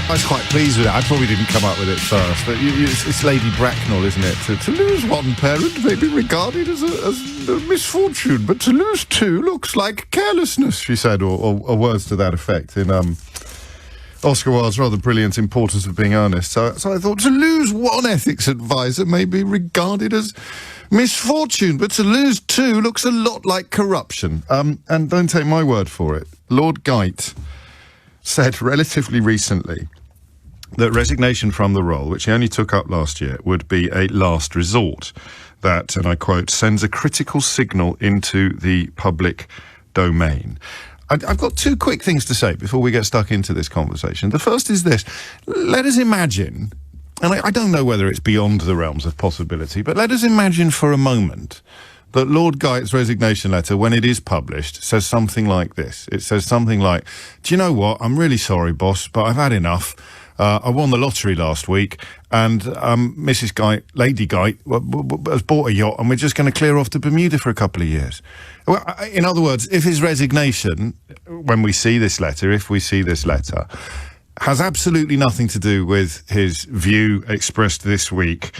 I was quite pleased with it. I probably didn't come up with it first, but it's Lady Bracknell, isn't it? To lose one parent may be regarded as a misfortune, but to lose two looks like carelessness, she said, or words to that effect in Oscar Wilde's rather brilliant Importance of Being Earnest. So I thought to lose one ethics advisor may be regarded as misfortune, but to lose two looks a lot like corruption. And don't take my word for it. Lord Geidt said relatively recently that resignation from the role, which he only took up last year, would be a last resort. That, and I quote, sends a critical signal into the public domain. I've got two quick things to say before we get stuck into this conversation. The first is this. Let us imagine, and I don't know whether it's beyond the realms of possibility, but let us imagine for a moment that Lord Geidt's resignation letter, when it is published, says something like this. It says something like, do you know what? I'm really sorry, boss, but I've had enough. I won the lottery last week, and Mrs. Geidt, Lady Geidt, has bought a yacht, and we're just going to clear off to Bermuda for a couple of years. Well, in other words, if his resignation, when we see this letter, has absolutely nothing to do with his view expressed this week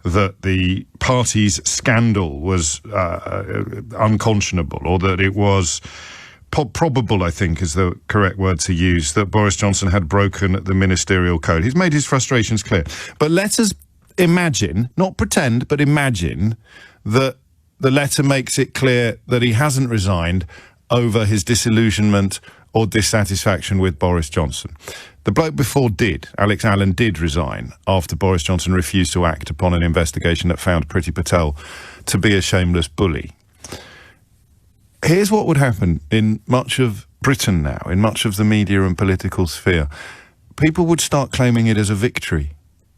that the party's scandal was unconscionable, or that it was probable, I think is the correct word to use, that Boris Johnson had broken the ministerial code. He's made his frustrations clear. But let us imagine, not pretend, but imagine that the letter makes it clear that he hasn't resigned over his disillusionment or dissatisfaction with Boris Johnson. The bloke before did. Alex Allen did resign after Boris Johnson refused to act upon an investigation that found Priti Patel to be a shameless bully. Here's what would happen in much of Britain now, in much of the media and political sphere. People would start claiming it as a victory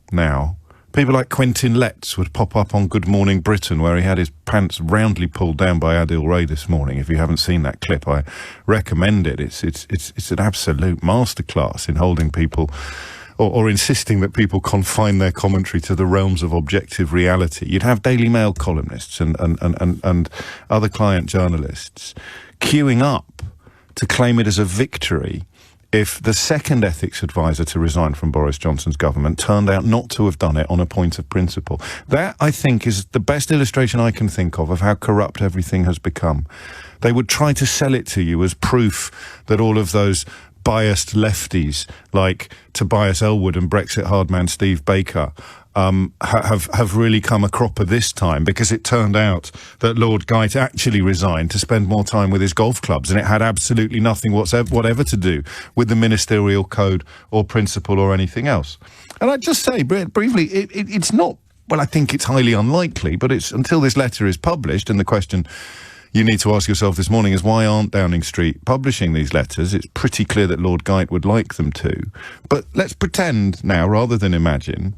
now. People like Quentin Letts would pop up on Good Morning Britain, where he had his pants roundly pulled down by Adil Ray this morning. If you haven't seen that clip, I recommend it. It's an absolute masterclass in holding people or insisting that people confine their commentary to the realms of objective reality. You'd have Daily Mail columnists and other client journalists queuing up to claim it as a victory if the second ethics advisor to resign from Boris Johnson's government turned out not to have done it on a point of principle. That, I think, is the best illustration I can think of how corrupt everything has become. They would try to sell it to you as proof that all of those biased lefties like Tobias Ellwood and Brexit hardman Steve Baker have really come a cropper this time, because it turned out that Lord Geidt actually resigned to spend more time with his golf clubs, and it had absolutely nothing whatever to do with the ministerial code or principle or anything else. And I'd just say briefly, it's not, well, I think it's highly unlikely, but it's until this letter is published, and the question you need to ask yourself this morning is, why aren't Downing Street publishing these letters? It's pretty clear that Lord Geidt would like them to. But let's pretend now, rather than imagine,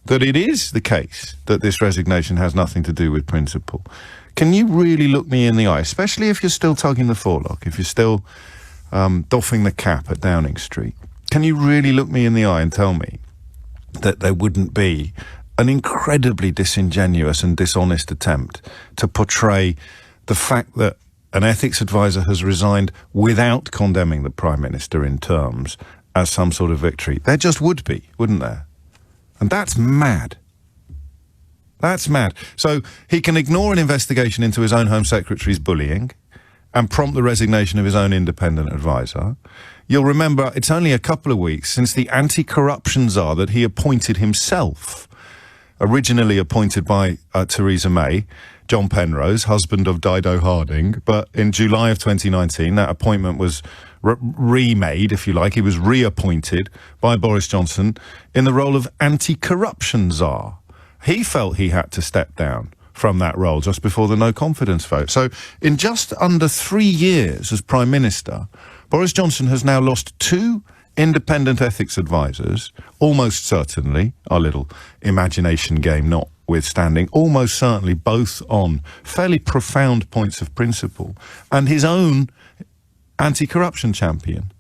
that it is the case that this resignation has nothing to do with principle. Can you really look me in the eye, especially if you're still tugging the forelock, if you're still doffing the cap at Downing Street? Can you really look me in the eye and tell me that there wouldn't be an incredibly disingenuous and dishonest attempt to portray the fact that an ethics advisor has resigned without condemning the Prime Minister in terms as some sort of victory? There just would be, wouldn't there? And that's mad. That's mad. So he can ignore an investigation into his own Home Secretary's bullying and prompt the resignation of his own independent advisor. You'll remember it's only a couple of weeks since the anti-corruption czar that he appointed himself, originally appointed by Theresa May, John Penrose, husband of Dido Harding, but in July of 2019, that appointment was remade, if you like. He was reappointed by Boris Johnson in the role of anti-corruption czar. He felt he had to step down from that role just before the no-confidence vote. So in just under 3 years as Prime Minister, Boris Johnson has now lost 2 independent ethics advisors, almost certainly, our little imagination game notwithstanding, almost certainly both on fairly profound points of principle, and his own anti-corruption champion.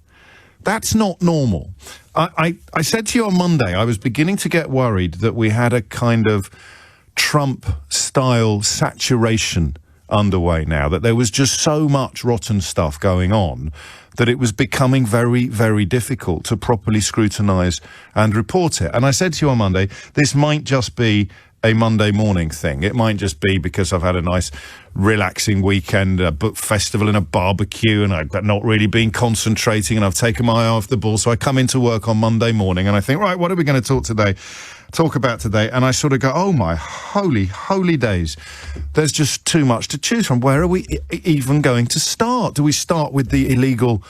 That's not normal. I said to you on Monday, I was beginning to get worried that we had a kind of Trump-style saturation underway now, that there was just so much rotten stuff going on that it was becoming very, very difficult to properly scrutinise and report it. And I said to you on Monday, this might just be a Monday morning thing. It might just be because I've had a nice relaxing weekend, a book festival and a barbecue, and I've not really been concentrating, and I've taken my eye off the ball. So I come into work on Monday morning and I think, right, what are we going to talk about today? And I sort of go, oh my holy days, there's just too much to choose from. Where are we even going to start? Do we start with the illegal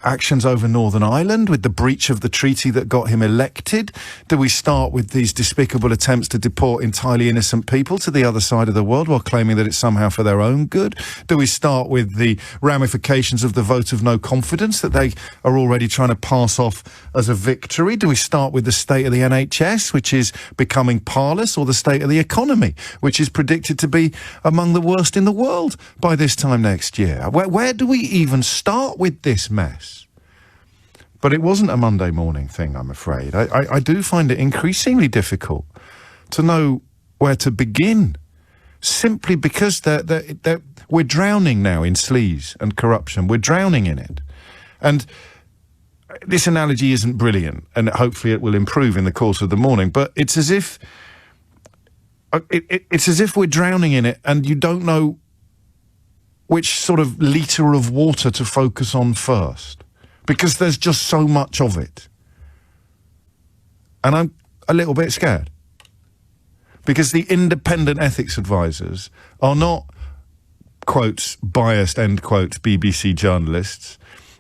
actions over Northern Ireland, with the breach of the treaty that got him elected? Do we start with these despicable attempts to deport entirely innocent people to the other side of the world while claiming that it's somehow for their own good? Do we start with the ramifications of the vote of no confidence that they are already trying to pass off as a victory? Do we start with the state of the NHS, which is becoming parlous, or the state of the economy, which is predicted to be among the worst in the world by this time next year? Where do we even start with this mess? But it wasn't a Monday morning thing, I'm afraid. I do find it increasingly difficult to know where to begin, simply because we're drowning now in sleaze and corruption. We're drowning in it. And this analogy isn't brilliant, and hopefully it will improve in the course of the morning, but it's as if we're drowning in it and you don't know which sort of litre of water to focus on first, because there's just so much of it. And I'm a little bit scared, because the independent ethics advisors are not, quotes, biased, end quotes, BBC journalists,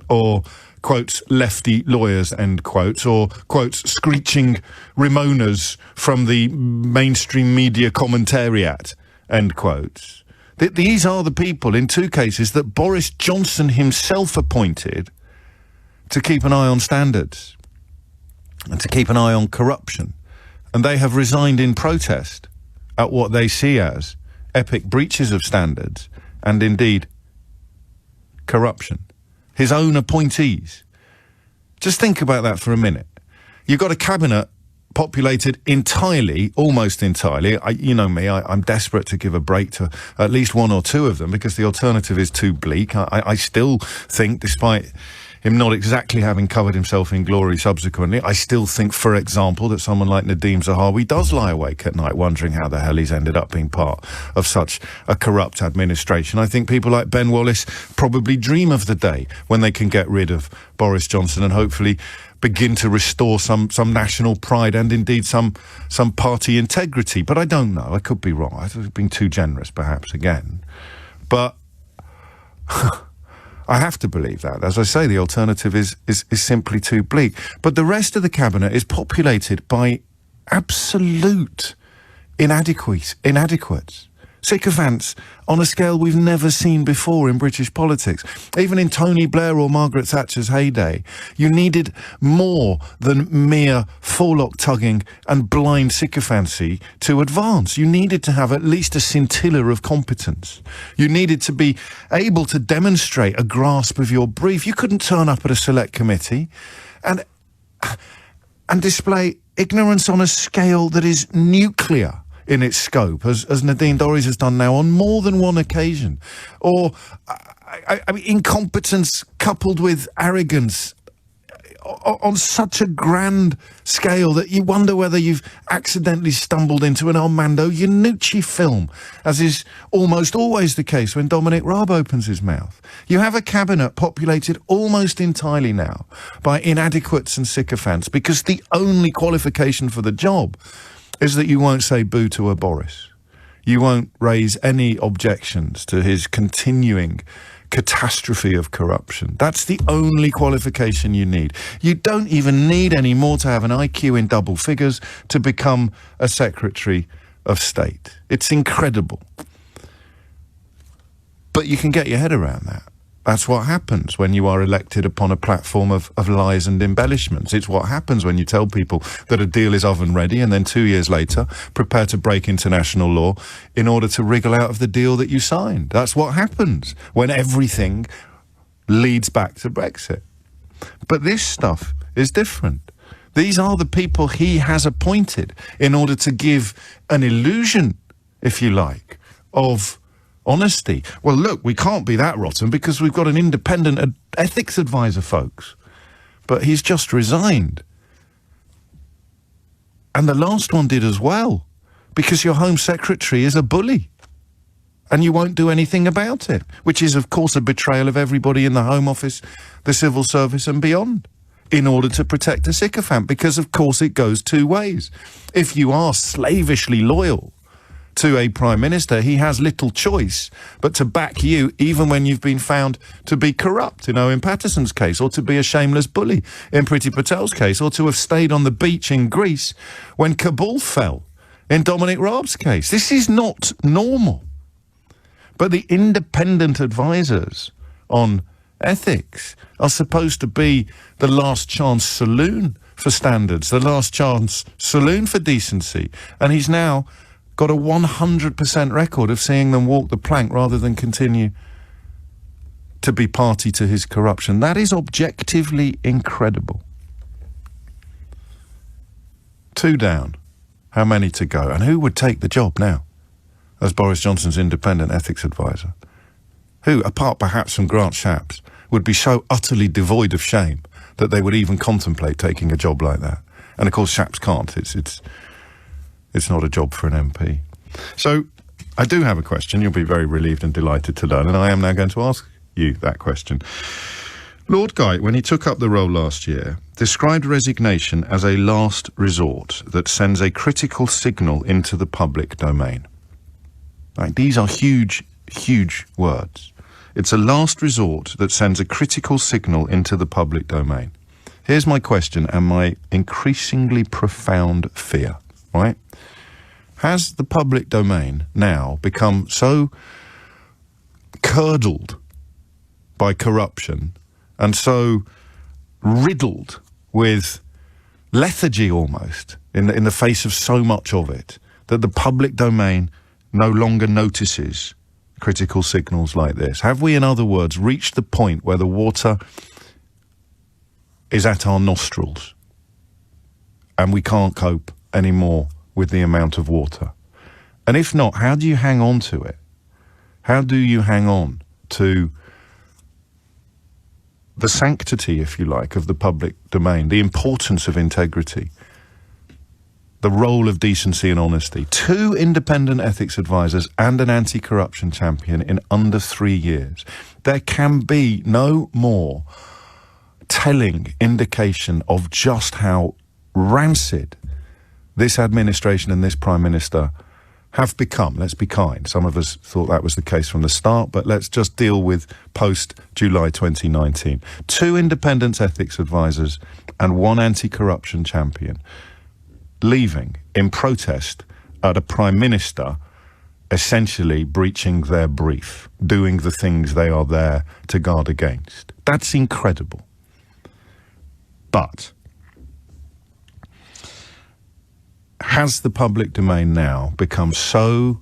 or, quotes, lefty lawyers, end quotes, or, quotes, screeching Ramonas from the mainstream media commentariat, end quotes. These are the people, in two cases, that Boris Johnson himself appointed to keep an eye on standards and to keep an eye on corruption. And they have resigned in protest at what they see as epic breaches of standards and indeed corruption. His own appointees. Just think about that for a minute. You've got a cabinet populated entirely, almost entirely, you know me, I'm desperate to give a break to at least one or two of them, because the alternative is too bleak. I still think, despite him not exactly having covered himself in glory subsequently, I still think, for example, that someone like Nadeem Zahawi does lie awake at night wondering how the hell he's ended up being part of such a corrupt administration. I think people like Ben Wallace probably dream of the day when they can get rid of Boris Johnson and hopefully begin to restore some national pride and indeed some party integrity. But I don't know. I could be wrong. I've been too generous, perhaps, again. But I have to believe that. As I say, the alternative is simply too bleak. But the rest of the cabinet is populated by absolute inadequates. Sycophants on a scale we've never seen before in British politics. Even in Tony Blair or Margaret Thatcher's heyday, you needed more than mere forelock tugging and blind sycophancy to advance. You needed to have at least a scintilla of competence. You needed to be able to demonstrate a grasp of your brief. You couldn't turn up at a select committee and display ignorance on a scale that is nuclear in its scope, as Nadine Dorries has done now on more than one occasion. Or I mean, incompetence coupled with arrogance on such a grand scale that you wonder whether you've accidentally stumbled into an Armando Iannucci film, as is almost always the case when Dominic Raab opens his mouth. You have a cabinet populated almost entirely now by inadequates and sycophants, because the only qualification for the job is that you won't say boo to a Boris. You won't raise any objections to his continuing catastrophe of corruption. That's the only qualification you need. You don't even need any more to have an IQ in double figures to become a Secretary of State. It's incredible. But you can get your head around that. That's what happens when you are elected upon a platform of lies and embellishments. It's what happens when you tell people that a deal is oven ready and then 2 years later prepare to break international law in order to wriggle out of the deal that you signed. That's what happens when everything leads back to Brexit. But this stuff is different. These are the people he has appointed in order to give an illusion, if you like, of honesty. Well, look, we can't be that rotten because we've got an independent ethics advisor, folks. But he's just resigned. And the last one did as well, because your Home Secretary is a bully. And you won't do anything about it, which is, of course, a betrayal of everybody in the Home Office, the civil service and beyond, in order to protect a sycophant, because, of course, it goes two ways. If you are slavishly loyal to a Prime Minister, he has little choice but to back you even when you've been found to be corrupt, in Patterson's case, or to be a shameless bully in Priti Patel's case, or to have stayed on the beach in Greece when Kabul fell in Dominic Raab's case. This is not normal. But the independent advisors on ethics are supposed to be the last chance saloon for standards, the last chance saloon for decency. And he's now got a 100% record of seeing them walk the plank rather than continue to be party to his corruption. That is objectively incredible. 2 down. How many to go? And who would take the job now as Boris Johnson's independent ethics advisor? Who, apart perhaps from Grant Shapps, would be so utterly devoid of shame that they would even contemplate taking a job like that? And of course Shapps can't. It's not a job for an MP. So I do have a question you'll be very relieved and delighted to learn, and I am now going to ask you that question. Lord Guy, when he took up the role last year, described resignation as a last resort that sends a critical signal into the public domain. Right, these are huge, huge words. It's a last resort that sends a critical signal into the public domain. Here's my question and my increasingly profound fear, right? Has the public domain now become so curdled by corruption and so riddled with lethargy almost in the face of so much of it that the public domain no longer notices critical signals like this? Have we, in other words, reached the point where the water is at our nostrils and we can't cope anymore with the amount of water? And if not, how do you hang on to it? How do you hang on to the sanctity, if you like, of the public domain, the importance of integrity, the role of decency and honesty? 2 independent ethics advisors and an anti-corruption champion in under 3 years. There can be no more telling indication of just how rancid this administration and this Prime Minister have become. Let's be kind. Some of us thought that was the case from the start, but let's just deal with post-July 2019. 2 independent ethics advisors and 1 anti-corruption champion leaving in protest at a Prime Minister essentially breaching their brief, doing the things they are there to guard against. That's incredible. But has the public domain now become so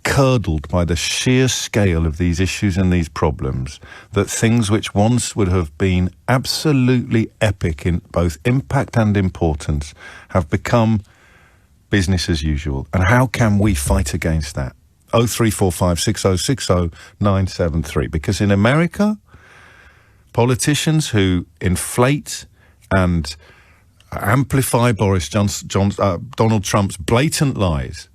curdled by the sheer scale of these issues and these problems that things which once would have been absolutely epic in both impact and importance have become business as usual? And how can we fight against that? 0345 6060 973. Because in America, politicians who inflate and amplify Donald Trump's blatant lies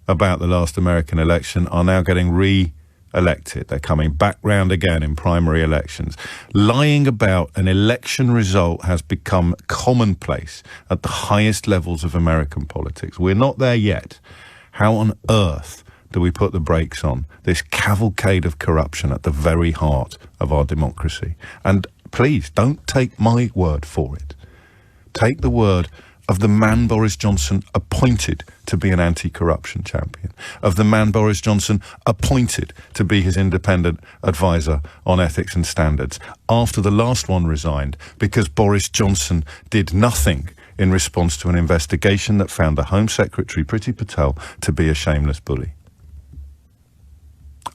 about the last American election are now getting re-elected. They're coming back round again in primary elections. Lying about an election result has become commonplace at the highest levels of American politics. We're not there yet. How on earth do we put the brakes on this cavalcade of corruption at the very heart of our democracy? And please, don't take my word for it. Take the word of the man Boris Johnson appointed to be an anti-corruption champion, of the man Boris Johnson appointed to be his independent advisor on ethics and standards, after the last one resigned because Boris Johnson did nothing in response to an investigation that found the Home Secretary, Priti Patel, to be a shameless bully.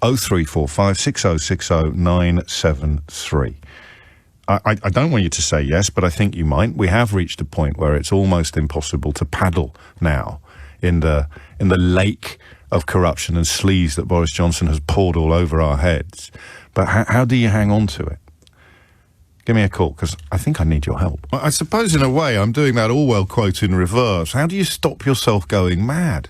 0345 6060 973. I don't want you to say yes, but I think you might. We have reached a point where it's almost impossible to paddle now in the lake of corruption and sleaze that Boris Johnson has poured all over our heads. But how do you hang on to it? Give me a call, because I think I need your help. I suppose in a way I'm doing that Orwell quote in reverse. How do you stop yourself going mad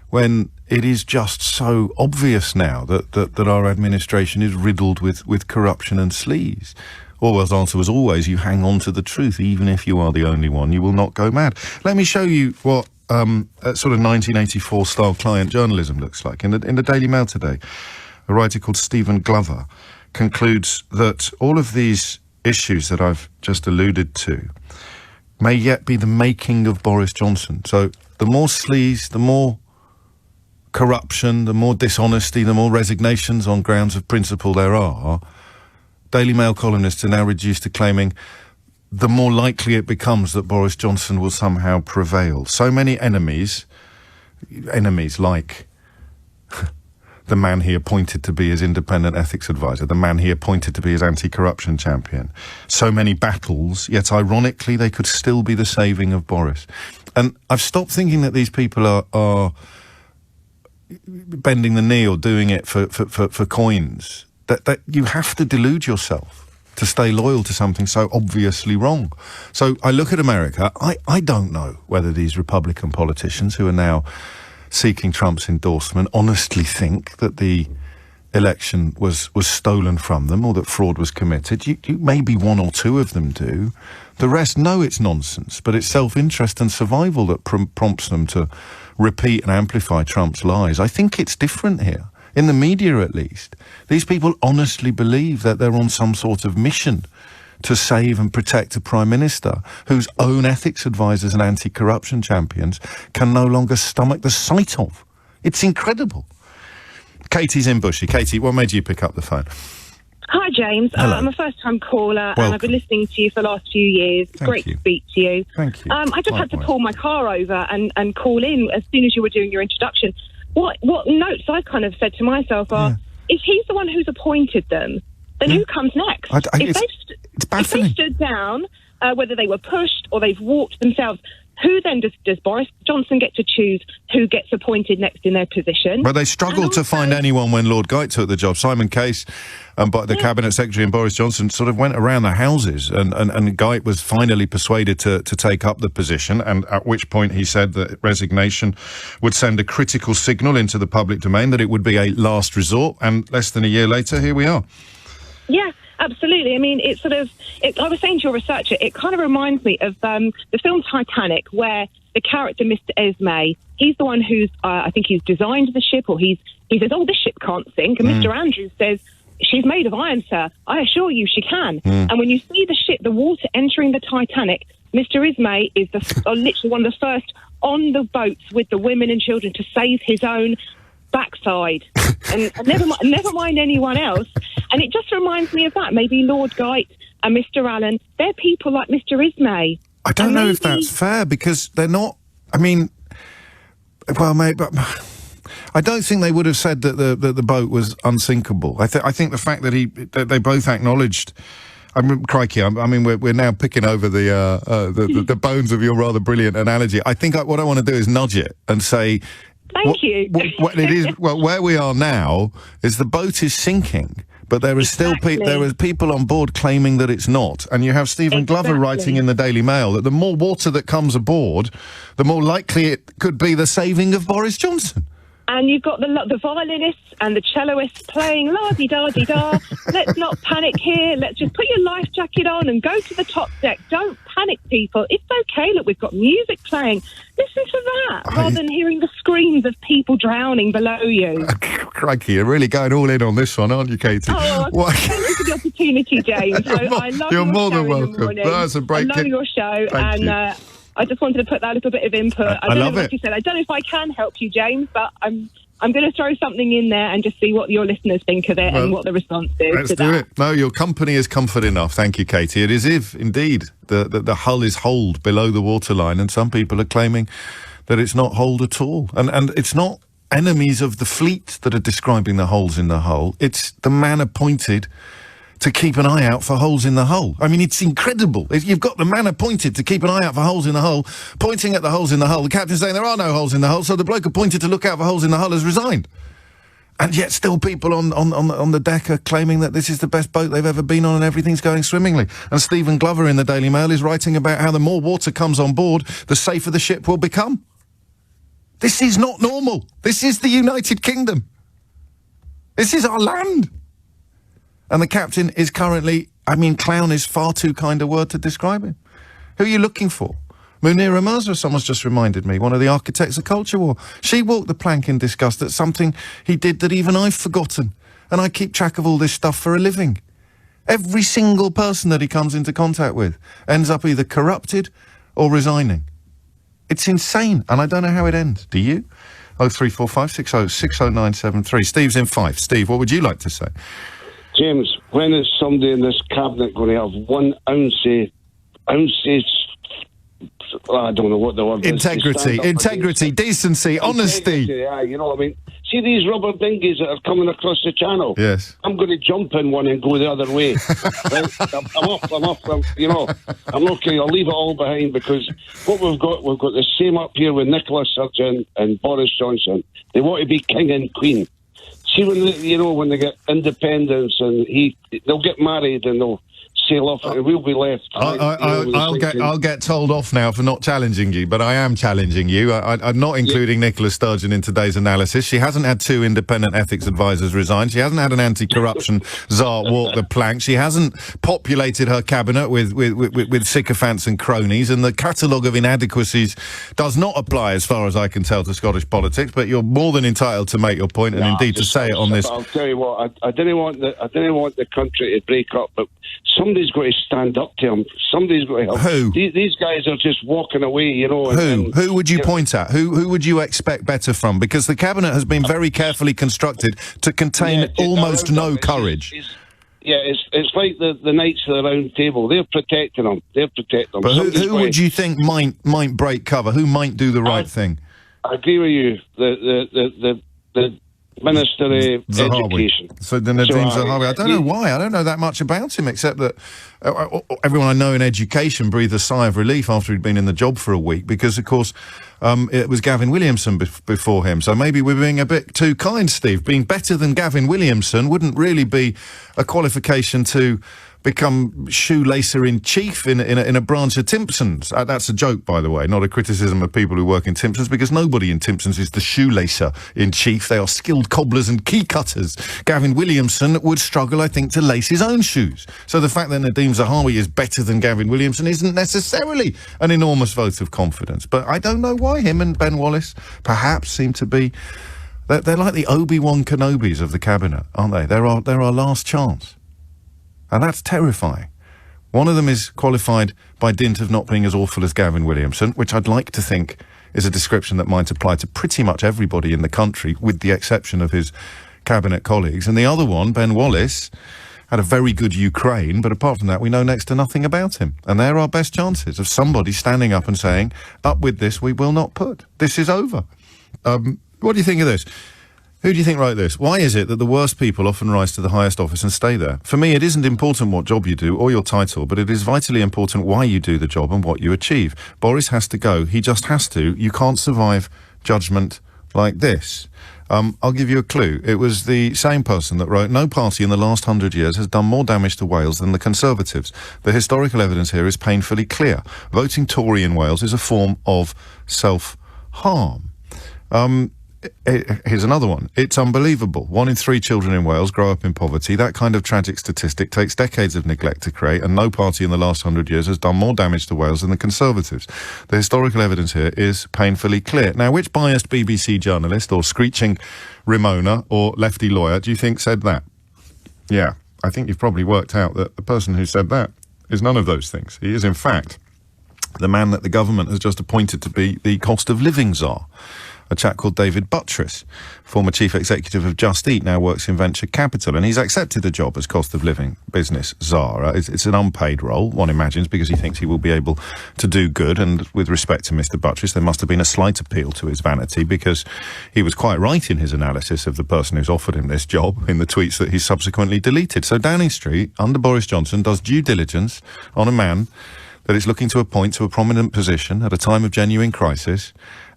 when it is just so obvious now that our administration is riddled with corruption and sleaze? Orwell's answer was always, you hang on to the truth, even if you are the only one, you will not go mad. Let me show you what sort of 1984 style client journalism looks like. In the Daily Mail today, a writer called Stephen Glover concludes that all of these issues that I've just alluded to may yet be the making of Boris Johnson. So the more sleaze, the more corruption, the more dishonesty, the more resignations on grounds of principle there are, Daily Mail columnists are now reduced to claiming the more likely it becomes that Boris Johnson will somehow prevail. So many enemies like the man he appointed to be his independent ethics advisor, the man he appointed to be his anti-corruption champion. So many battles, yet ironically they could still be the saving of Boris. And I've stopped thinking that these people are bending the knee or doing it for coins. That you have to delude yourself to stay loyal to something so obviously wrong. So I look at America, I don't know whether these Republican politicians who are now seeking Trump's endorsement honestly think that the election was stolen from them or that fraud was committed. Maybe one or two of them do. The rest know it's nonsense, but it's self-interest and survival that prompts them to repeat and amplify Trump's lies. I think it's different here. In the media, at least, these people honestly believe that they're on some sort of mission to save and protect a prime minister whose own ethics advisors and anti-corruption champions can no longer stomach the sight of. It's incredible. Katie's in Bushy. Katie, what made you pick up the phone? Hi, James. Hello. I'm a first-time caller, Welcome. and I've been listening to you for the last few years. Great to speak to you. Thank you. I just had to Likewise. pull my car over and call in as soon as you were doing your introduction. What notes I kind of said to myself are, if he's the one who's appointed them, then who comes next? It's If they stood down, whether they were pushed or they've walked themselves, who then does Boris Johnson get to choose who gets appointed next in their position? Well, they struggled to find anyone when Lord Geidt took the job. Simon Case, but the Cabinet Secretary and Boris Johnson sort of went around the houses, and Geidt was finally persuaded to take up the position, and at which point he said that resignation would send a critical signal into the public domain, that it would be a last resort, and less than a year later, here we are. Yeah. Absolutely. I mean, I was saying to your researcher, it kind of reminds me of the film Titanic, where the character Mr. Esme, he's the one who's, I think he's designed the ship, or he says, oh, this ship can't sink. And Mr. Andrews says, she's made of iron, sir. I assure you she can. And when you see the ship, the water entering the Titanic, Mr. Ismay is literally one of the first on the boats with the women and children to save his own backside, and never mind anyone else. And it just reminds me of that. Maybe Lord Geidt and Mr. Allen, they're people like Mr. Ismay. I don't know if that's fair, because they're not. I mean, well, maybe. But I don't think they would have said that the boat was unsinkable. I think the fact that they both acknowledged. I mean, crikey! I mean, we're now picking over the bones of your rather brilliant analogy. I think what I want to do is nudge it and say. Thank you. What it is, well, where we are now is the boat is sinking, but there is still there are people on board claiming that it's not. And you have Stephen Glover writing in the Daily Mail that the more water that comes aboard, the more likely it could be the saving of Boris Johnson. And you've got the violinists and the celloists playing la-di-da-di-da. Let's not panic here. Let's just put your life jacket on and go to the top deck. Don't panic, people. It's okay. Look, we've got music playing. Listen to that, rather than hearing the screams of people drowning below you. Crikey, you're really going all in on this one, aren't you, Katie? Oh, thank you for the opportunity, James. I love you're your more show than welcome. That's a break. I love your show, and I just wanted to put that little bit of input. I don't know what you said. I don't know if I can help you, James, but I'm going to throw something in there and just see what your listeners think of it and what the response is. Let's do it. No, your company is comfort enough. Thank you, Katie. It is if, indeed, the hull is holed below the waterline, and some people are claiming that it's not holed at all. And it's not enemies of the fleet that are describing the holes in the hull. It's the man appointed to keep an eye out for holes in the hull. I mean, it's incredible. If you've got the man appointed to keep an eye out for holes in the hull, pointing at the holes in the hull, the captain's saying there are no holes in the hull, so the bloke appointed to look out for holes in the hull has resigned. And yet still people on the deck are claiming that this is the best boat they've ever been on and everything's going swimmingly. And Stephen Glover in the Daily Mail is writing about how the more water comes on board, the safer the ship will become. This is not normal. This is the United Kingdom. This is our land. And the captain is currently, I mean, clown is far too kind a word to describe him. Who are you looking for? Munira Mirza, someone's just reminded me, one of the architects of culture war. She walked the plank in disgust at something he did that even I've forgotten. And I keep track of all this stuff for a living. Every single person that he comes into contact with ends up either corrupted or resigning. It's insane, and I don't know how it ends. Do you? 0345 60 60973. Steve's in Fife. Steve, what would you like to say? James, when is somebody in this cabinet going to have 1 ounce, I don't know what the word is. Integrity, decency, honesty. Yeah, you know what I mean? See these rubber dinghies that are coming across the channel? Yes. I'm going to jump in one and go the other way. Right? I'm off, I'm okay, I'll leave it all behind, because what we've got the same up here with Nicola Sturgeon and Boris Johnson. They want to be king and queen. See, when they get independence and they'll get married and they'll sail off and we'll be left. I'll get told off now for not challenging you, but I am challenging you. I'm not including Nicola Sturgeon in today's analysis. She hasn't had 2 independent ethics advisors resign. She hasn't had an anti-corruption czar walk the plank. She hasn't populated her cabinet with sycophants and cronies, and the catalogue of inadequacies does not apply, as far as I can tell, to Scottish politics. But you're more than entitled to make your point, and indeed to say it on this. I'll tell you what, I didn't want the country to break up, but somebody's got to stand up to him. Somebody's got to help. Who? These guys are just walking away, you know. Who would you point at? Who would you expect better from? Because the cabinet has been very carefully constructed to contain almost no courage. It's like the Knights of the Round Table. They're protecting them. But who would you think might break cover? Who might do the right thing? I agree with you. The Minister of Education. So the Nadhim Zahawi. I don't know why. I don't know that much about him, except that everyone I know in education breathed a sigh of relief after he'd been in the job for a week, because, of course, it was Gavin Williamson before him. So maybe we're being a bit too kind, Steve. Being better than Gavin Williamson wouldn't really be a qualification to become shoelacer-in-chief in a branch of Timpsons. That's a joke, by the way, not a criticism of people who work in Timpsons, because nobody in Timpsons is the shoelacer-in-chief. They are skilled cobblers and key cutters. Gavin Williamson would struggle, I think, to lace his own shoes. So the fact that Nadhim Zahawi is better than Gavin Williamson isn't necessarily an enormous vote of confidence. But I don't know why him and Ben Wallace perhaps seem to be... They're like the Obi-Wan Kenobis of the cabinet, aren't they? They're our last chance. And that's terrifying. One of them is qualified by dint of not being as awful as Gavin Williamson, which I'd like to think is a description that might apply to pretty much everybody in the country, with the exception of his cabinet colleagues. And the other one, Ben Wallace, had a very good Ukraine, but apart from that, we know next to nothing about him. And they're our best chances of somebody standing up and saying, up with this, we will not put. This is over. What do you think of this? Who do you think wrote this? Why is it that the worst people often rise to the highest office and stay there? For me, it isn't important what job you do or your title, but it is vitally important why you do the job and what you achieve. Boris has to go. He just has to. You can't survive judgment like this. I'll give you a clue. It was the same person that wrote, no party in the last 100 years has done more damage to Wales than the Conservatives. The historical evidence here is painfully clear. Voting Tory in Wales is a form of self-harm. Here's another one. It's unbelievable. 1 in 3 children in Wales grow up in poverty. That kind of tragic statistic takes decades of neglect to create, and no party in the last 100 years has done more damage to Wales than the Conservatives. The historical evidence here is painfully clear. Now, which biased BBC journalist or screeching Ramona or lefty lawyer do you think said that? Yeah, I think you've probably worked out that the person who said that is none of those things. He is, in fact, the man that the government has just appointed to be the cost of living czar. a chap called David Buttress, former chief executive of Just Eat, now works in venture capital, and he's accepted the job as cost of living business czar. It's an unpaid role, one imagines, because he thinks he will be able to do good. And with respect to Mr. Buttress, there must have been a slight appeal to his vanity, because he was quite right in his analysis of the person who's offered him this job in the tweets that he subsequently deleted. So Downing Street, under Boris Johnson, does due diligence on a man that is looking to appoint to a prominent position at a time of genuine crisis,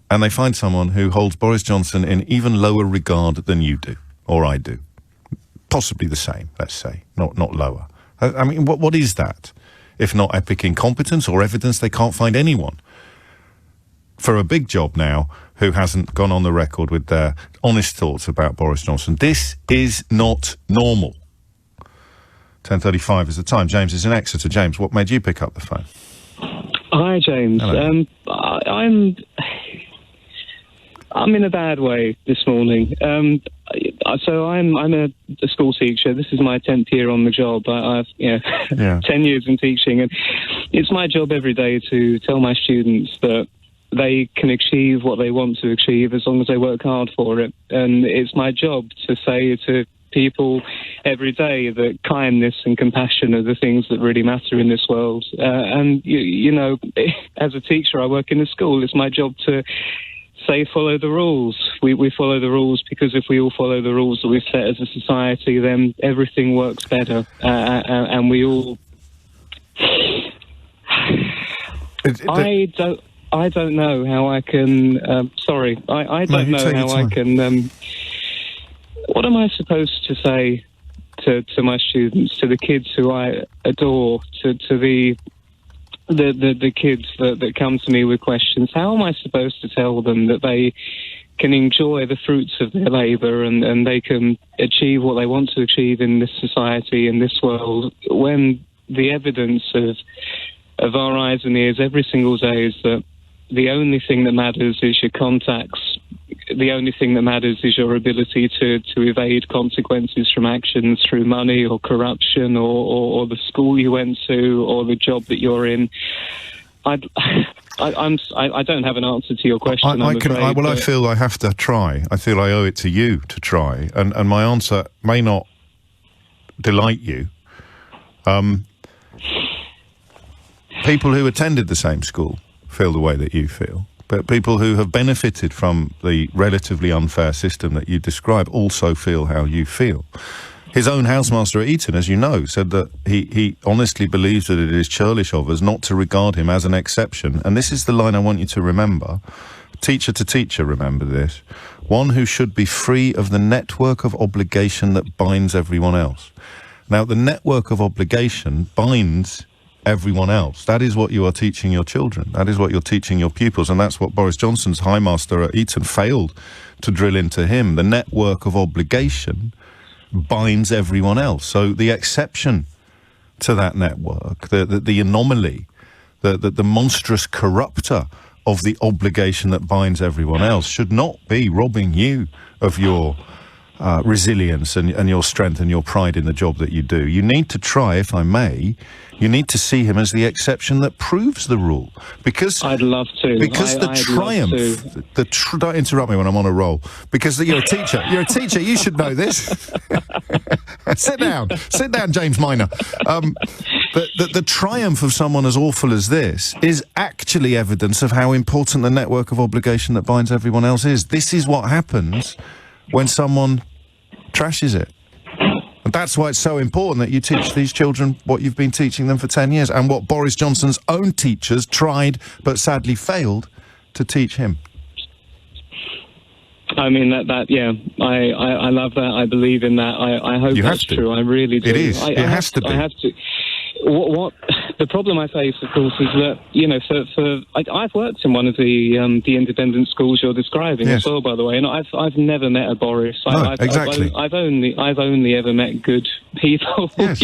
and they find someone who holds Boris Johnson in even lower regard than you do, or I do. Possibly the same, let's say, not lower. I mean, what is that, if not epic incompetence or evidence they can't find anyone for a big job now who hasn't gone on the record with their honest thoughts about Boris Johnson? This is not normal. 10:35 is the time. James is in Exeter. James, what made you pick up the phone? Hi, James. I'm in a bad way this morning. So I'm a school teacher. This is my 10th year on the job. I've 10 years in teaching, and it's my job every day to tell my students that they can achieve what they want to achieve as long as they work hard for it. And it's my job to say to people every day that kindness and compassion are the things that really matter in this world. And, you know, as a teacher, I work in a school. It's my job to say follow the rules. We follow the rules because if we all follow the rules that we've set as a society, then everything works better. And we all... I don't know how I can... I don't know how I can... what am I supposed to say to my students, to the kids who I adore, to the kids that come to me with questions? How am I supposed to tell them that they can enjoy the fruits of their labour and they can achieve what they want to achieve in this society, in this world, when the evidence of our eyes and ears every single day is that the only thing that matters is your contacts. The only thing that matters is your ability to evade consequences from actions through money or corruption or the school you went to or the job that you're in. I don't have an answer to your question. I feel I have to try. I feel I owe it to you to try. And my answer may not delight you. People who attended the same school feel the way that you feel. But people who have benefited from the relatively unfair system that you describe also feel how you feel. His own housemaster at Eton, as you know, said that he honestly believes that it is churlish of us not to regard him as an exception. And this is the line I want you to remember. Teacher to teacher, remember this. One who should be free of the network of obligation that binds everyone else. Now, the network of obligation binds everyone else. That is what you are teaching your children. That is what you're teaching your pupils. And that's what Boris Johnson's High Master at Eton failed to drill into him. The network of obligation binds everyone else. So the exception to that network, the anomaly, the monstrous corrupter of the obligation that binds everyone else should not be robbing you of your resilience and your strength and your pride in the job that you do. You need to try, if I may, you need to see him as the exception that proves the rule. Because I'd love to. Because the triumph, don't interrupt me when I'm on a roll. Because you're a teacher. You're a teacher. You should know this. Sit down, James Minor. The triumph of someone as awful as this is actually evidence of how important the network of obligation that binds everyone else is. This is what happens when someone trashes it. And that's why it's so important that you teach these children what you've been teaching them for 10 years and what Boris Johnson's own teachers tried but sadly failed to teach him. I mean, I love that. I believe in that. I hope that's true. I really do. It is. It has to be. I have to. What the problem I face, of course, is that, you know, I've worked in one of the independent schools you're describing as well, by the way, and I've never met a Boris. No, exactly. I've only ever met good people. Yes.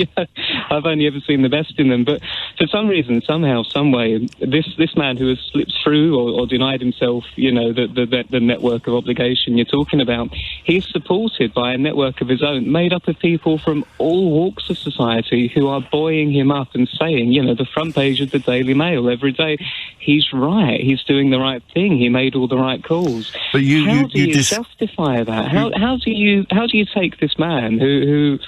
I've only ever seen the best in them. But for some reason, somehow, some way, this man who has slipped through or denied himself, the network of obligation you're talking about, he's supported by a network of his own, made up of people from all walks of society who are buoying him up and saying, the front page of the Daily Mail every day, he's right, he's doing the right thing, he made all the right calls. But how do you justify that? How do you take this man who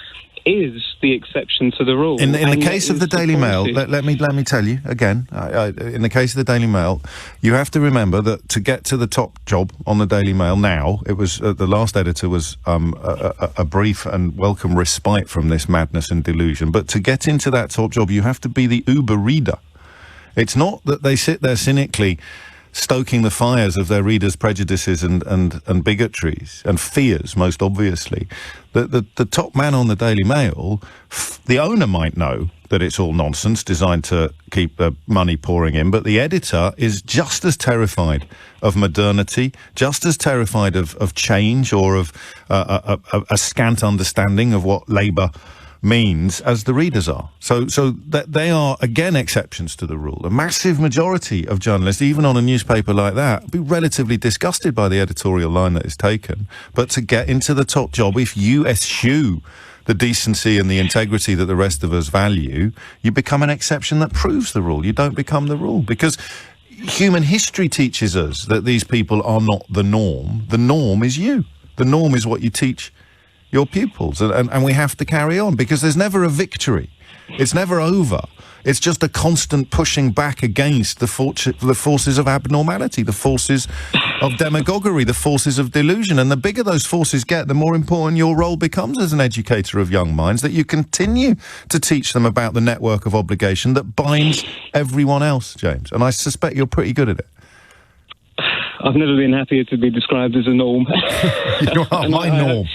is the exception to the rule? In the case of the Daily Mail, let me tell you again. In the case of the Daily Mail, you have to remember that to get to the top job on the Daily Mail now, it was the last editor was a brief and welcome respite from this madness and delusion. But to get into that top job, you have to be the uber reader. It's not that they sit there cynically stoking the fires of their readers' prejudices and bigotries and fears, most obviously. The top man on the Daily Mail, the owner might know that it's all nonsense designed to keep money pouring in, but the editor is just as terrified of modernity, just as terrified of change or of a scant understanding of what Labour means as the readers are. So that they are, again, exceptions to the rule. A massive majority of journalists, even on a newspaper like that, be relatively disgusted by the editorial line that is taken. But to get into the top job, if you eschew the decency and the integrity that the rest of us value, you become an exception that proves the rule. You don't become the rule. Because human history teaches us that these people are not the norm. The norm is you. The norm is what you teach your pupils, and we have to carry on, because there's never a victory. It's never over. It's just a constant pushing back against the forces of abnormality, the forces of demagoguery, the forces of delusion. And the bigger those forces get, the more important your role becomes as an educator of young minds, that you continue to teach them about the network of obligation that binds everyone else, James. And I suspect you're pretty good at it. I've never been happier to be described as a norm. You are my norm.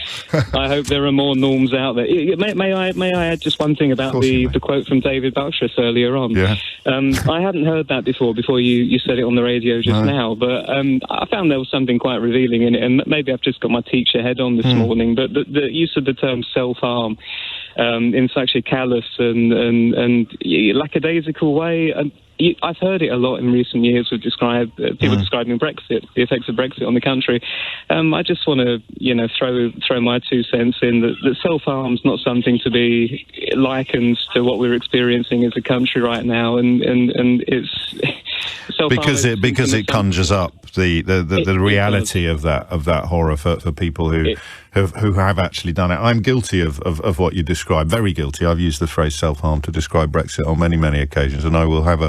I hope there are more norms out there. May I add just one thing about the quote from David Buckstress earlier on? Yeah. I hadn't heard that before you said it on the radio just now, but I found there was something quite revealing in it, and maybe I've just got my teacher head on this morning, but the use of the term self-harm in such a callous and lackadaisical way, I've heard it a lot in recent years with people describing Brexit, the effects of Brexit on the country. I just want to, throw my 2 cents in that self-harm's not something to be likened to what we're experiencing as a country right now, and it's because it conjures up the reality of that horror for people who have actually done it. I'm guilty of what you describe, very guilty. I've used the phrase self-harm to describe Brexit on many occasions, and I'll have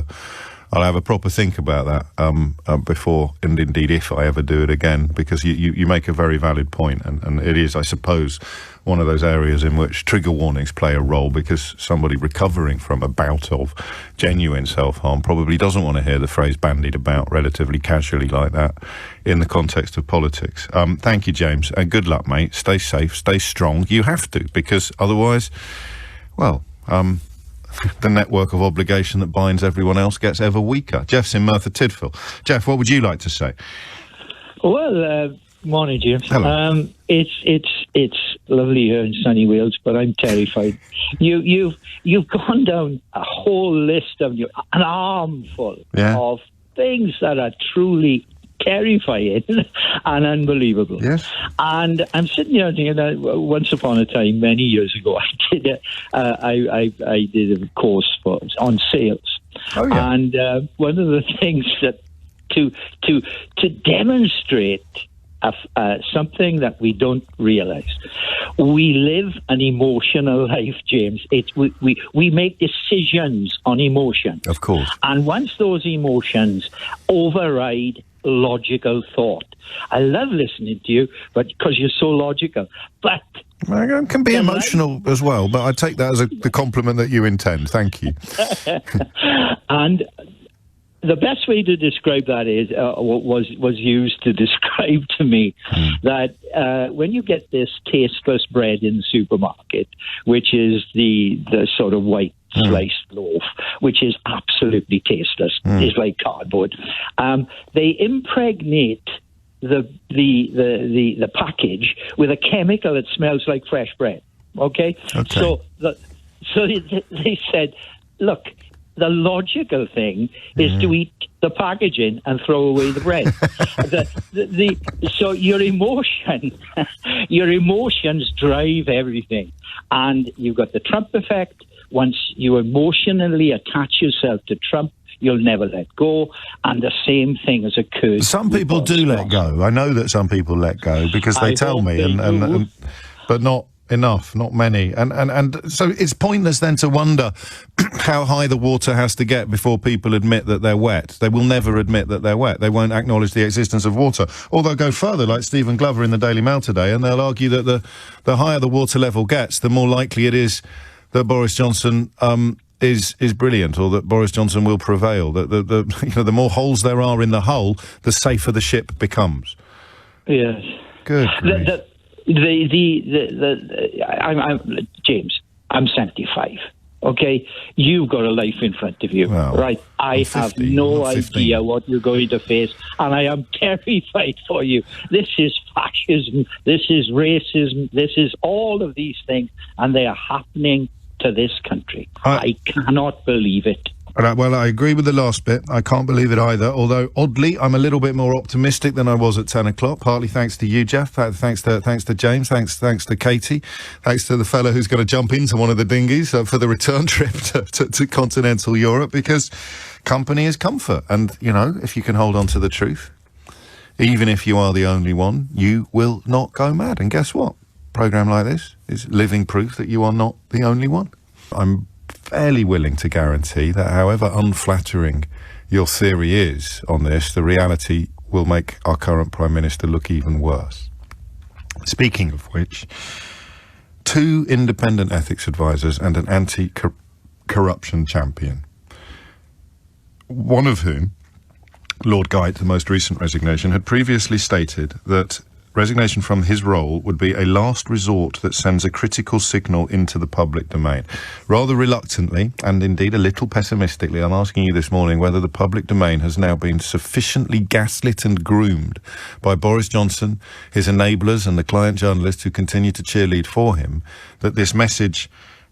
a proper think about that before, and indeed if I ever do it again, because you make a very valid point, and it is, I suppose, one of those areas in which trigger warnings play a role, because somebody recovering from a bout of genuine self-harm probably doesn't want to hear the phrase bandied about relatively casually like that in the context of politics. Thank you, James, and good luck, mate. Stay safe, stay strong. You have to, because otherwise, the network of obligation that binds everyone else gets ever weaker. Jeff's in Merthyr Tydfil. Jeff, what would you like to say? Well, morning, James. Hello. It's lovely here in sunny Wales, but I'm terrified. You've gone down a whole list of an armful of things that are truly terrifying and unbelievable. Yes. And I'm sitting here thinking that once upon a time, many years ago, I did a course on sales. Oh, yeah. And one of the things that to demonstrate something that we don't realize, we live an emotional life, James. We make decisions on emotion, of course, and once those emotions override logical thought. I love listening to you, but because you're so logical. But I can be emotional as well, but I take that as the compliment that you intend. Thank you. And the best way to describe that is was used to describe to me that when you get this tasteless bread in the supermarket, which is the sort of white sliced loaf, which is absolutely tasteless, is like cardboard. They impregnate the package with a chemical that smells like fresh bread. Okay? So So they said, look, the logical thing is to eat the packaging and throw away the bread. So your emotions drive everything. And you've got the Trump effect. Once you emotionally attach yourself to Trump, you'll never let go. And the same thing has occurred. Some people do let go. I know that some people let go because they tell me, but not enough, not many. And so it's pointless then to wonder how high the water has to get before people admit that they're wet. They will never admit that they're wet. They won't acknowledge the existence of water. Or they'll go further, like Stephen Glover in the Daily Mail today, and they'll argue that the higher the water level gets, the more likely it is that Boris Johnson is brilliant, or that Boris Johnson will prevail. That the more holes there are in the hull, the safer the ship becomes. Yes. Good. James, I'm 75. Okay, you've got a life in front of you, right? I have no idea what you're going to face, and I am terrified for you. This is fascism, this is racism, this is all of these things, and they are happening to this country. I cannot believe it. Well, I agree with the last bit. I can't believe it either, although, oddly, I'm a little bit more optimistic than I was at 10 o'clock, partly thanks to you, Jeff, thanks to James, thanks to Katie, thanks to the fellow who's going to jump into one of the dinghies for the return trip to continental Europe, because company is comfort. And, if you can hold on to the truth, even if you are the only one, you will not go mad. And guess what? A programme like this is living proof that you are not the only one. I'm fairly willing to guarantee that however unflattering your theory is on this, the reality will make our current Prime Minister look even worse. Speaking of which, 2 independent ethics advisors and an anti-corruption champion, one of whom, Lord Geit, the most recent resignation, had previously stated that resignation from his role would be a last resort that sends a critical signal into the public domain. Rather reluctantly, and indeed a little pessimistically, I'm asking you this morning whether the public domain has now been sufficiently gaslit and groomed by Boris Johnson, his enablers and the client journalists who continue to cheerlead for him, that this message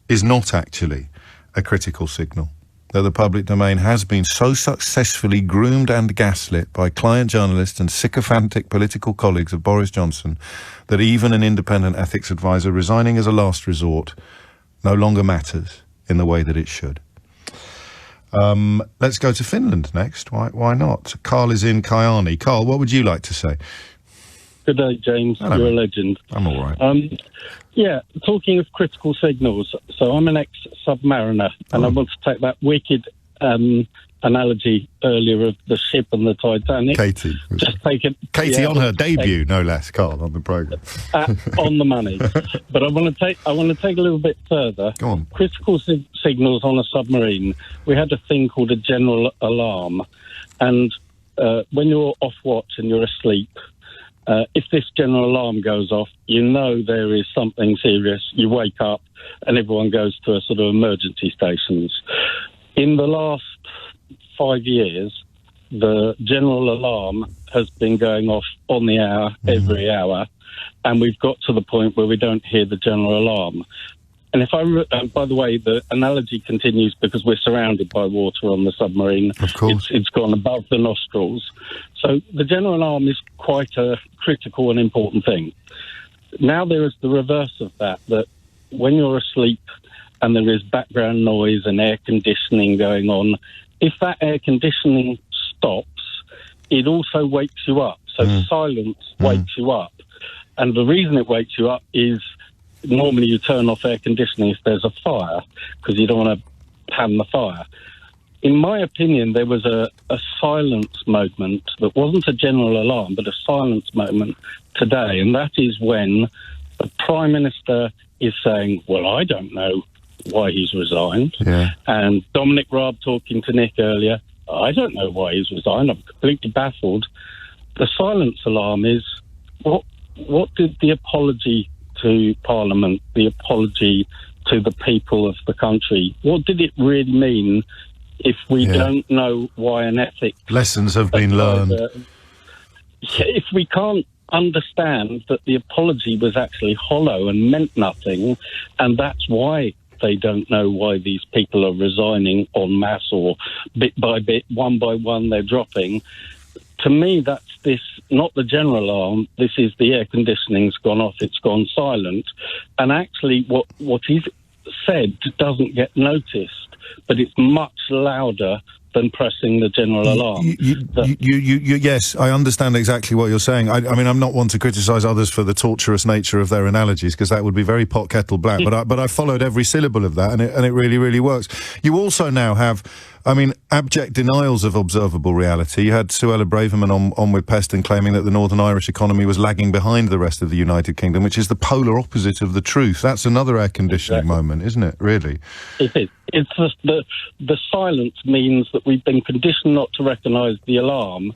is not actually a critical signal. That the public domain has been so successfully groomed and gaslit by client journalists and sycophantic political colleagues of Boris Johnson that even an independent ethics advisor resigning as a last resort no longer matters in the way that it should. Let's go to Finland next. Why not? Carl is in Kajaani. Carl, what would you like to say? Good day, James. Hello. You're a legend. I'm all right. Talking of critical signals, so I'm an ex-submariner, and I want to take that wicked analogy earlier of the ship and the Titanic. Katie. Katie on her debut, no less, Carl, on the programme. On the money. But I want to take a little bit further. Go on. Critical signals on a submarine. We had a thing called a general alarm, and when you're off watch and you're asleep, if this general alarm goes off, there is something serious. You wake up and everyone goes to a sort of emergency stations. In the last 5 years, the general alarm has been going off on the hour, every hour, and we've got to the point where we don't hear the general alarm. And by the way, the analogy continues because we're surrounded by water on the submarine. Of course. It's gone above the nostrils. So the general alarm is quite a critical and important thing. Now there is the reverse of that when you're asleep and there is background noise and air conditioning going on, if that air conditioning stops, it also wakes you up. So silence wakes you up. And the reason it wakes you up is normally you turn off air conditioning if there's a fire because you don't want to pan the fire. In my opinion, there was a silence moment that wasn't a general alarm, but a silence moment today, and that is when the Prime Minister is saying, well, I don't know why he's resigned. Yeah. And Dominic Raab talking to Nick earlier, I don't know why he's resigned. I'm completely baffled. The silence alarm is, what did the apology to Parliament, the apology to the people of the country, what did it really mean if we don't know why an ethics... Lessons have been learned. If we can't understand that the apology was actually hollow and meant nothing, and that's why they don't know why these people are resigning en masse or bit by bit, one by one, they're dropping. To me, that's this, not the general alarm. This is the air conditioning's gone off, it's gone silent. And actually, what is said doesn't get noticed, but it's much louder than pressing the general alarm. Yes, I understand exactly what you're saying. I mean, I'm not one to criticise others for the torturous nature of their analogies, because that would be very pot kettle black. But I followed every syllable of that, and it really, really works. You also now have, I mean, abject denials of observable reality. You had Suella Braverman on with Peston claiming that the Northern Irish economy was lagging behind the rest of the United Kingdom, which is the polar opposite of the truth. That's another air conditioning moment, isn't it, really? It is. It's just the silence means that we've been conditioned not to recognise the alarm,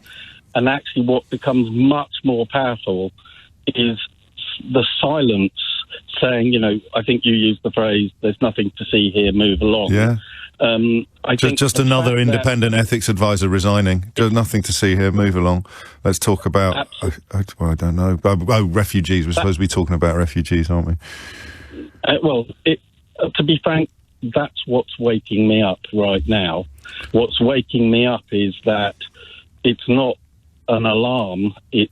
and actually what becomes much more powerful is the silence saying, I think you used the phrase, there's nothing to see here, move along. Yeah. I think just another independent ethics advisor resigning. There's nothing to see here, move along. Let's talk about, I don't know. Refugees. We're supposed to be talking about refugees, aren't we? To be frank, that's what's waking me up right now. What's waking me up is that it's not an alarm, it's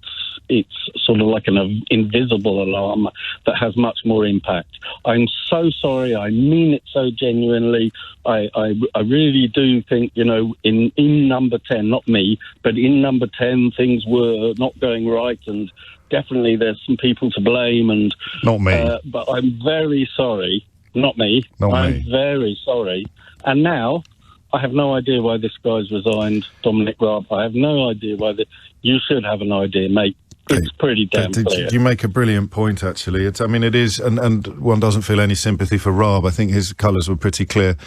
sort of like an invisible alarm that has much more impact. I'm so sorry, I mean it so genuinely. I really do think, in number 10, not me, but in number 10 things were not going right, and definitely there's some people to blame. And not me. But I'm very sorry. Not me. I'm very sorry. And now, I have no idea why this guy's resigned, Dominic Raab. I have no idea why you should have an idea, mate. It's pretty damn clear. You make a brilliant point, actually. It is, and one doesn't feel any sympathy for Raab. I think his colours were pretty clear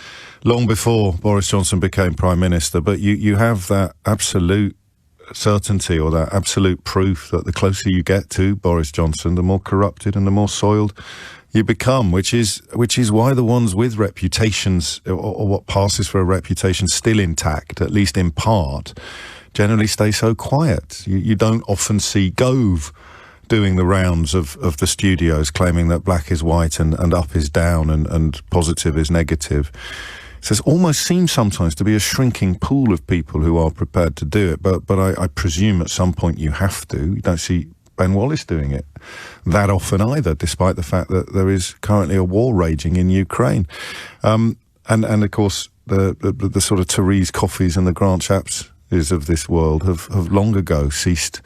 long before Boris Johnson became Prime Minister. But you have that absolute certainty, or that absolute proof, that the closer you get to Boris Johnson, the more corrupted and the more soiled you become, which is why the ones with reputations, or what passes for a reputation still intact, at least in part, generally stay so quiet. You don't often see Gove doing the rounds of the studios claiming that black is white and up is down and positive is negative. So it almost seems sometimes to be a shrinking pool of people who are prepared to do it, but I presume at some point you have to. You don't see Ben Wallace doing it that often either, despite the fact that there is currently a war raging in Ukraine. And of course, the sort of Therese Coffeys and the Grant Shapps of this world have long ago ceased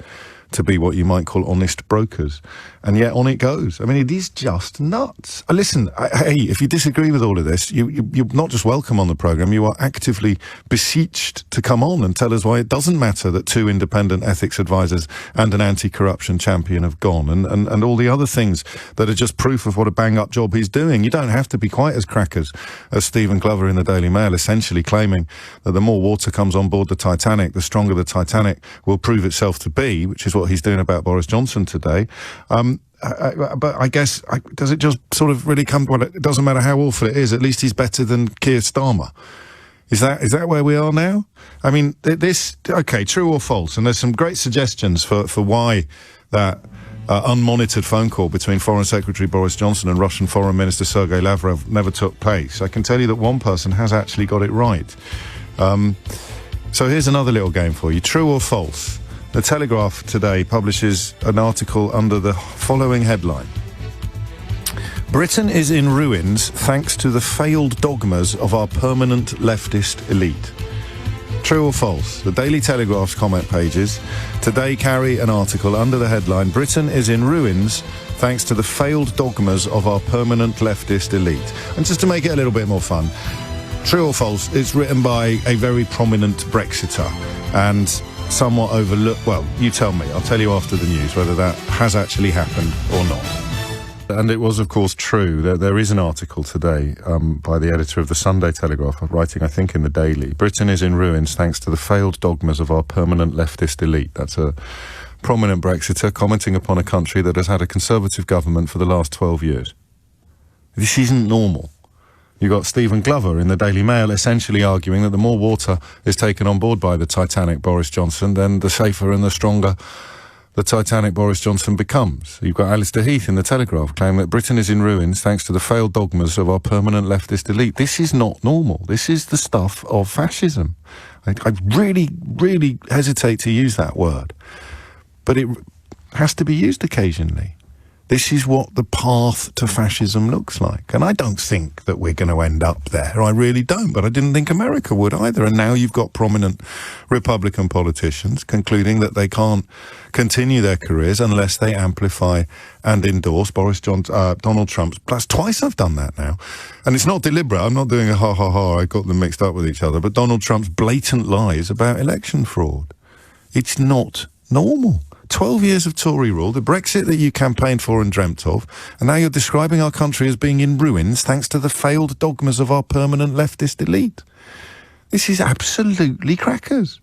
to be what you might call honest brokers. And yet on it goes. I mean, it is just nuts. Listen, hey, if you disagree with all of this, you're not just welcome on the programme, you are actively beseeched to come on and tell us why it doesn't matter that 2 independent ethics advisors and an anti-corruption champion have gone, and all the other things that are just proof of what a bang-up job he's doing. You don't have to be quite as crackers as Stephen Glover in the Daily Mail, essentially claiming that the more water comes on board the Titanic, the stronger the Titanic will prove itself to be, which is what he's doing about Boris Johnson today. But I guess, does it just sort of really come, well, it doesn't matter how awful it is, at least he's better than Keir Starmer. Is that where we are now? I mean, okay, true or false? And there's some great suggestions for why that unmonitored phone call between Foreign Secretary Boris Johnson and Russian Foreign Minister Sergei Lavrov never took place. I can tell you that one person has actually got it right. So here's another little game for you. True or false? The Telegraph today publishes an article under the following headline: Britain is in ruins thanks to the failed dogmas of our permanent leftist elite. True or false? The Daily Telegraph's comment pages today carry an article under the headline: Britain is in ruins thanks to the failed dogmas of our permanent leftist elite. And just to make it a little bit more fun, true or false, it's written by a very prominent Brexiter and somewhat overlooked. Well, you tell me. I'll tell you after the news whether that has actually happened or not. And it was, of course, true. There is an article today by the editor of the Sunday Telegraph, writing, I think, in the Daily: Britain is in ruins thanks to the failed dogmas of our permanent leftist elite. That's a prominent Brexiter commenting upon a country that has had a Conservative government for the last 12 years. This isn't normal. You got Stephen Glover in the Daily Mail essentially arguing that the more water is taken on board by the Titanic, Boris Johnson, then the safer and the stronger the Titanic Boris Johnson becomes. You've got Alistair Heath in The Telegraph claiming that Britain is in ruins thanks to the failed dogmas of our permanent leftist elite. This is not normal. This is the stuff of fascism. I really, really hesitate to use that word, but it has to be used occasionally. This is what the path to fascism looks like. And I don't think that we're going to end up there. I really don't. But I didn't think America would either. And now you've got prominent Republican politicians concluding that they can't continue their careers unless they amplify and endorse Donald Trump's. That's twice I've done that now. And it's not deliberate. I'm not doing a ha-ha-ha. I got them mixed up with each other. But Donald Trump's blatant lies about election fraud. It's not normal. 12 years of Tory rule, the Brexit that you campaigned for and dreamt of, and now you're describing our country as being in ruins thanks to the failed dogmas of our permanent leftist elite. This is absolutely crackers.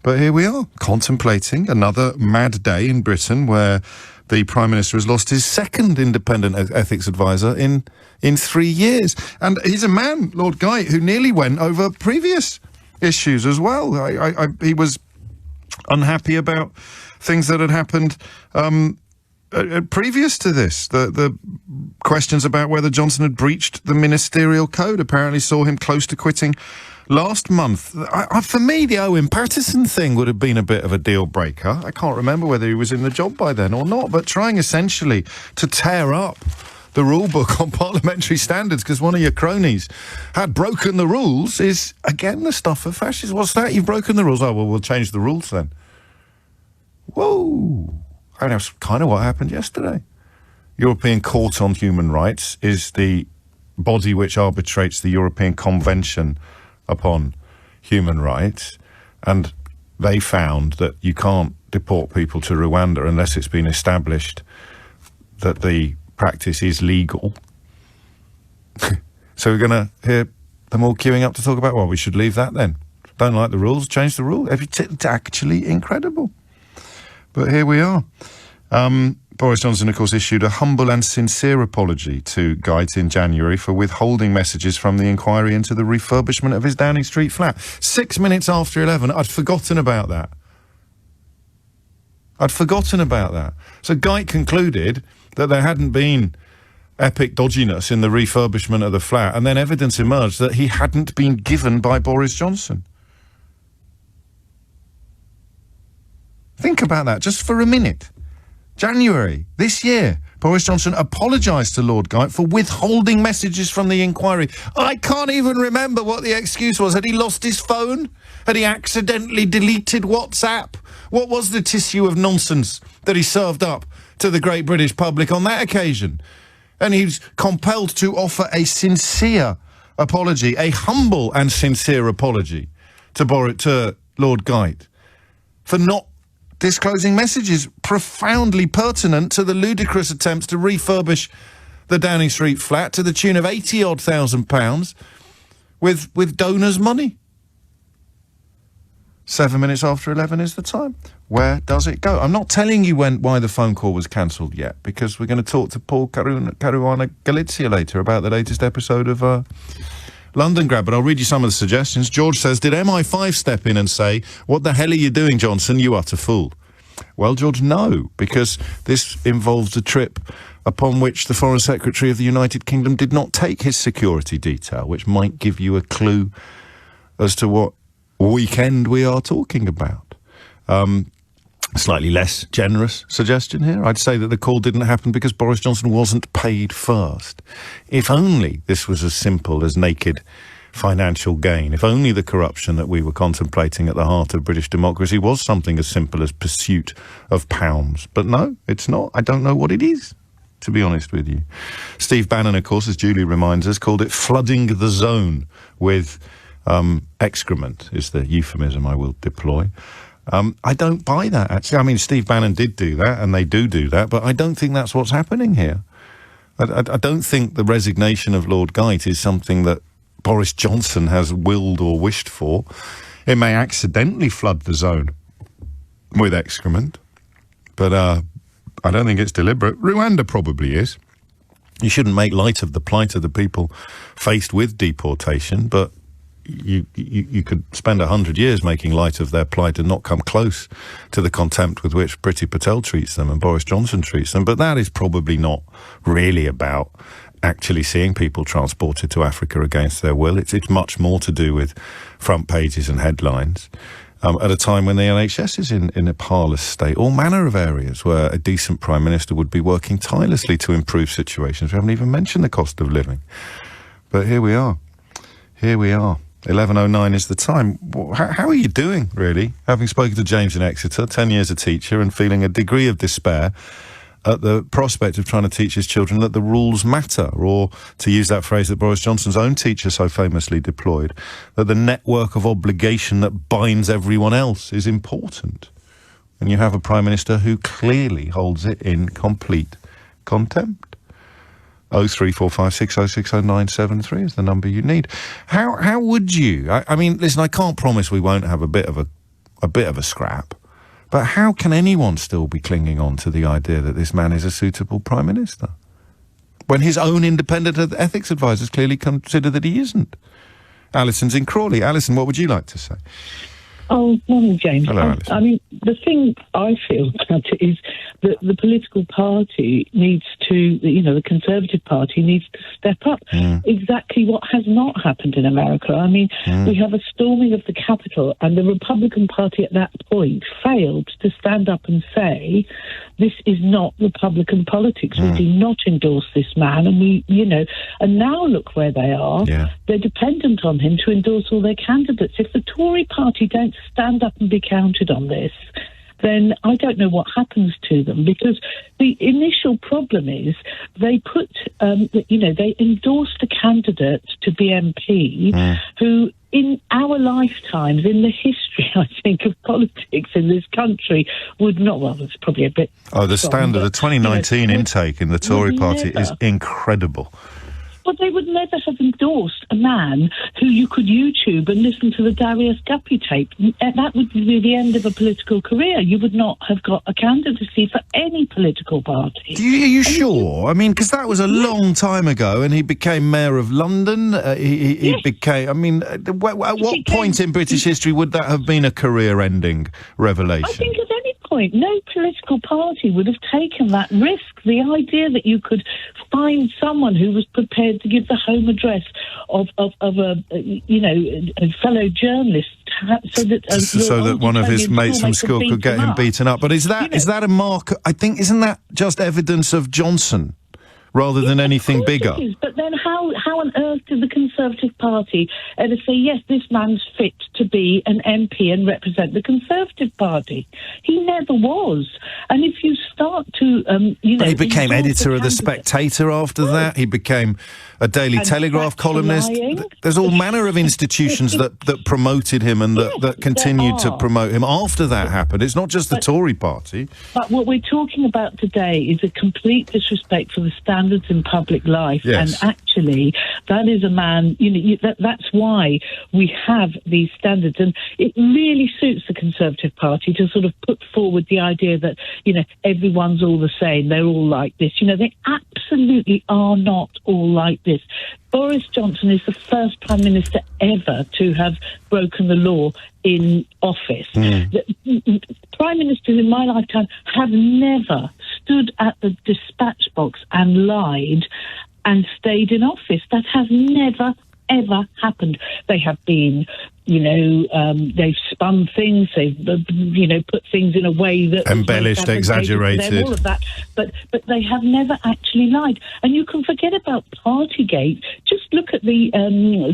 But here we are, contemplating another mad day in Britain where the Prime Minister has lost his second independent ethics advisor in 3 years. And he's a man, Lord Geit, who nearly went over previous issues as well. He was unhappy about things that had happened previous to this. The questions about whether Johnson had breached the ministerial code apparently saw him close to quitting last month. For me, the Owen Paterson thing would have been a bit of a deal breaker. I can't remember whether he was in the job by then or not, but trying essentially to tear up the rule book on parliamentary standards because one of your cronies had broken the rules is, again, the stuff of fascists. What's that? You've broken the rules? Oh, well, we'll change the rules then. Whoa. I mean, that's kind of what happened yesterday. European Court on Human Rights is the body which arbitrates the European Convention upon Human Rights, and they found that you can't deport people to Rwanda unless it's been established that the practice is legal. So we're going to hear them all queuing up to talk about, well, we should leave that then. Don't like the rules, change the rule. It's actually incredible. But here we are. Boris Johnson, of course, issued a humble and sincere apology to Geit in January for withholding messages from the inquiry into the refurbishment of his Downing Street flat. 6 minutes after 11, I'd forgotten about that. So Geit concluded that there hadn't been epic dodginess in the refurbishment of the flat, and then evidence emerged that he hadn't been given by Boris Johnson. Think about that just for a minute. January this year, Boris Johnson apologised to Lord Geit for withholding messages from the inquiry. I can't even remember what the excuse was. Had he lost his phone? Had he accidentally deleted WhatsApp? What was the tissue of nonsense that he served up to the great British public on that occasion? And he was compelled to offer a sincere apology, a humble and sincere apology to Lord Geit for not disclosing messages profoundly pertinent to the ludicrous attempts to refurbish the Downing Street flat to the tune of 80-odd thousand pounds with donors' money. 7 minutes after 11 is the time. Where does it go? I'm not telling you why the phone call was cancelled yet, because we're going to talk to Paul Caruana Galizia later about the latest episode of London Grab, but I'll read you some of the suggestions. George says, did MI5 step in and say, what the hell are you doing, Johnson, you utter fool? Well, George, no, because this involves a trip upon which the Foreign Secretary of the United Kingdom did not take his security detail, which might give you a clue as to what weekend we are talking about. Slightly less generous suggestion here. I'd say that the call didn't happen because Boris Johnson wasn't paid first. If only this was as simple as naked financial gain. If only the corruption that we were contemplating at the heart of British democracy was something as simple as pursuit of pounds. But no, it's not. I don't know what it is, to be honest with you. Steve Bannon, of course, as Julie reminds us, called it flooding the zone with excrement, is the euphemism I will deploy. I don't buy that, actually. I mean, Steve Bannon did do that, and they do that, but I don't think that's what's happening here. I don't think the resignation of Lord Geit is something that Boris Johnson has willed or wished for. It may accidentally flood the zone with excrement, but I don't think it's deliberate. Rwanda probably is. You shouldn't make light of the plight of the people faced with deportation, but you could spend 100 years making light of their plight and not come close to the contempt with which Priti Patel treats them and Boris Johnson treats them. But that is probably not really about actually seeing people transported to Africa against their will. It's much more to do with front pages and headlines. At a time when the NHS is in a parlous state, all manner of areas where a decent Prime Minister would be working tirelessly to improve situations. We haven't even mentioned the cost of living. But here we are. 11:09 is the time. How are you doing, really? Having spoken to James in Exeter, 10 years a teacher, and feeling a degree of despair at the prospect of trying to teach his children that the rules matter, or, to use that phrase that Boris Johnson's own teacher so famously deployed, that the network of obligation that binds everyone else is important. And you have a Prime Minister who clearly holds it in complete contempt. 03456060973 is the number you need. How would you? I mean, listen, I can't promise we won't have a bit of a scrap. But how can anyone still be clinging on to the idea that this man is a suitable Prime Minister when his own independent ethics advisors clearly consider that he isn't? Alison's in Crawley. Alison, what would you like to say? Oh, morning, James. Hello, Alison. I mean, the thing I feel about it is that the political party needs to, the Conservative Party needs to step up. Exactly what has not happened in America. I mean, we have a storming of the Capitol, and the Republican Party at that point failed to stand up and say, this is not Republican politics. We do not endorse this man. And and now look where they are. Yeah. They're dependent on him to endorse all their candidates. If the Tory party don't stand up and be counted on this, then I don't know what happens to them, because the initial problem is they put, they endorsed a candidate to be MP who, in our lifetimes, in the history, I think, of politics in this country, would not, well, it's probably a bit... Oh, the standard, the 2019 intake in the Tory party is incredible. But they would never have endorsed a man who you could YouTube and listen to the Darius Guppy tape. That would be the end of a political career. You would not have got a candidacy for any political party. Are you sure? I mean, because that was a long time ago, and he became Mayor of London. He became... I mean, at what point in British history would that have been a career-ending revelation? I think at any point, no political party would have taken that risk. The idea that you could find someone who was prepared to give the home address of a fellow journalist, so that one of his mates from school could get him beaten up. But is that a mark? I think, isn't that just evidence of Johnson rather than anything bigger? It is, but then how on earth did the Conservative Party ever say, yes, this man's fit to be an MP and represent the Conservative Party? He never was. And if you start to, he became editor of The Spectator after that. He became a Daily Telegraph columnist. There's all manner of institutions that promoted him and that continued to promote him after that happened. It's not just the Tory party. But what we're talking about today is a complete disrespect for the standards in public life. Yes. And actually, that is a man, that's why we have these standards. And it really suits the Conservative Party to sort of put forward the idea that, everyone's all the same. They're all like this. They absolutely are not all like this. Boris Johnson is the first Prime Minister ever to have broken the law in office. Prime Ministers in my lifetime have never stood at the dispatch box and lied and stayed in office. That has never, ever happened. They have been... they've spun things, they've, put things in a way that... Embellished, exaggerated. All of that. But they have never actually lied. And you can forget about Partygate. Just look at the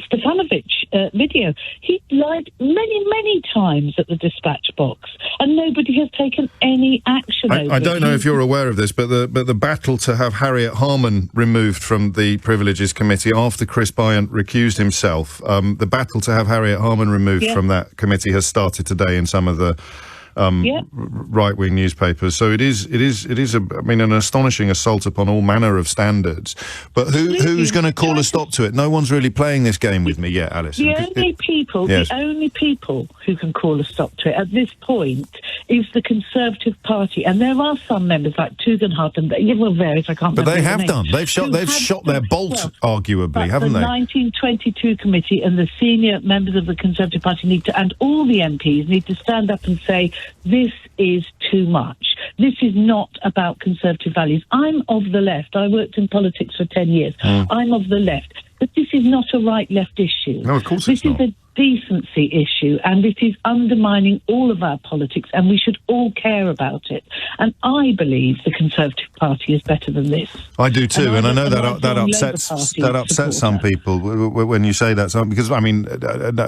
Stefanovic video. He lied many, many times at the dispatch box, and nobody has taken any action over it. I don't know if you're aware of this, but the battle to have Harriet Harman removed from the Privileges Committee after Chris Bryant recused himself, the battle to have Harriet Harman removed from that committee has started today in some of the right-wing newspapers. So it is an astonishing assault upon all manner of standards. But who's going to call a stop to it? No one's really playing this game with me yet, Alison. The only people who can call a stop to it at this point is the Conservative Party, and there are some members like Tugendhat and various. I can't. But remember they have names, done. They've shot their bolt, arguably, haven't they? The 1922 committee and the senior members of the Conservative Party and all the MPs need to stand up and say, this is too much. This is not about Conservative values. I'm of the left. I worked in politics for 10 years. I'm of the left. But this is not a right-left issue. No, of course it's not. This is a decency issue, and it is undermining all of our politics, and we should all care about it. And I believe the Conservative Party is better than this. I do too, and I know that upsets some people when you say that. Because I mean,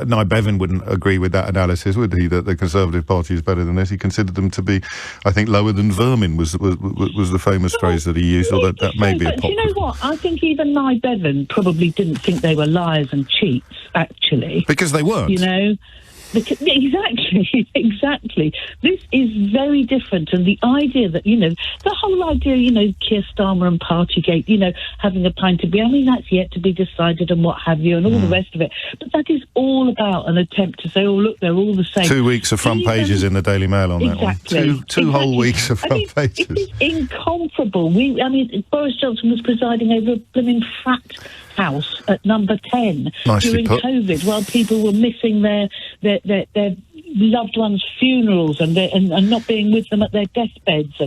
Nye Bevan wouldn't agree with that analysis, would he? That the Conservative Party is better than this. He considered them to be, I think, lower than vermin was the famous phrase that he used. Or that may be. But do you know what? I think even Nye Bevan probably didn't think they were liars and cheats. Actually, because they weren't. You know, exactly. This is very different, and the idea that, the whole idea, Keir Starmer and Partygate, having a pint of beer, I mean, that's yet to be decided and what have you, and all the rest of it. But that is all about an attempt to say, oh, look, they're all the same. 2 weeks of front pages in the Daily Mail on that one. Two whole weeks of front pages. It is incomparable. Boris Johnson was presiding over a blooming frat house at number 10 during COVID, while people were missing their loved ones' funerals and not being with them at their deathbeds,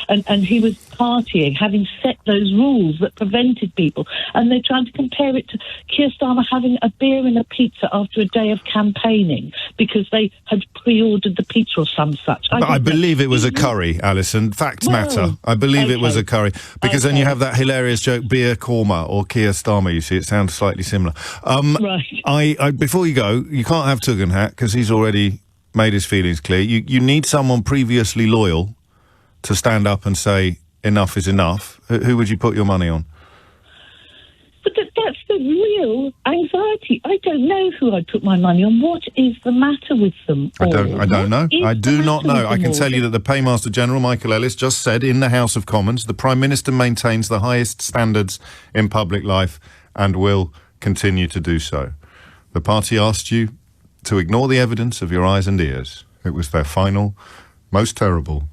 and he was partying, having set those rules that prevented people, and they're trying to compare it to Keir Starmer having a beer and a pizza after a day of campaigning because they had pre-ordered the pizza or some such. I believe it was a curry, Alison. Facts matter. I believe it was a curry, because then you have that hilarious joke, beer korma or Keir Starmer. You see, it sounds slightly similar. Right. Before you go, you can't have Tugendhat because he's already made his feelings clear. You need someone previously loyal to stand up and say enough is enough. Who would you put your money on? But that's the real anxiety. I don't know who I'd put my money on. What is the matter with them all? I don't know. I do not know. I can tell you that the Paymaster General, Michael Ellis, just said in the House of Commons, the Prime Minister maintains the highest standards in public life and will continue to do so. The party asked you to ignore the evidence of your eyes and ears. It was their final, most terrible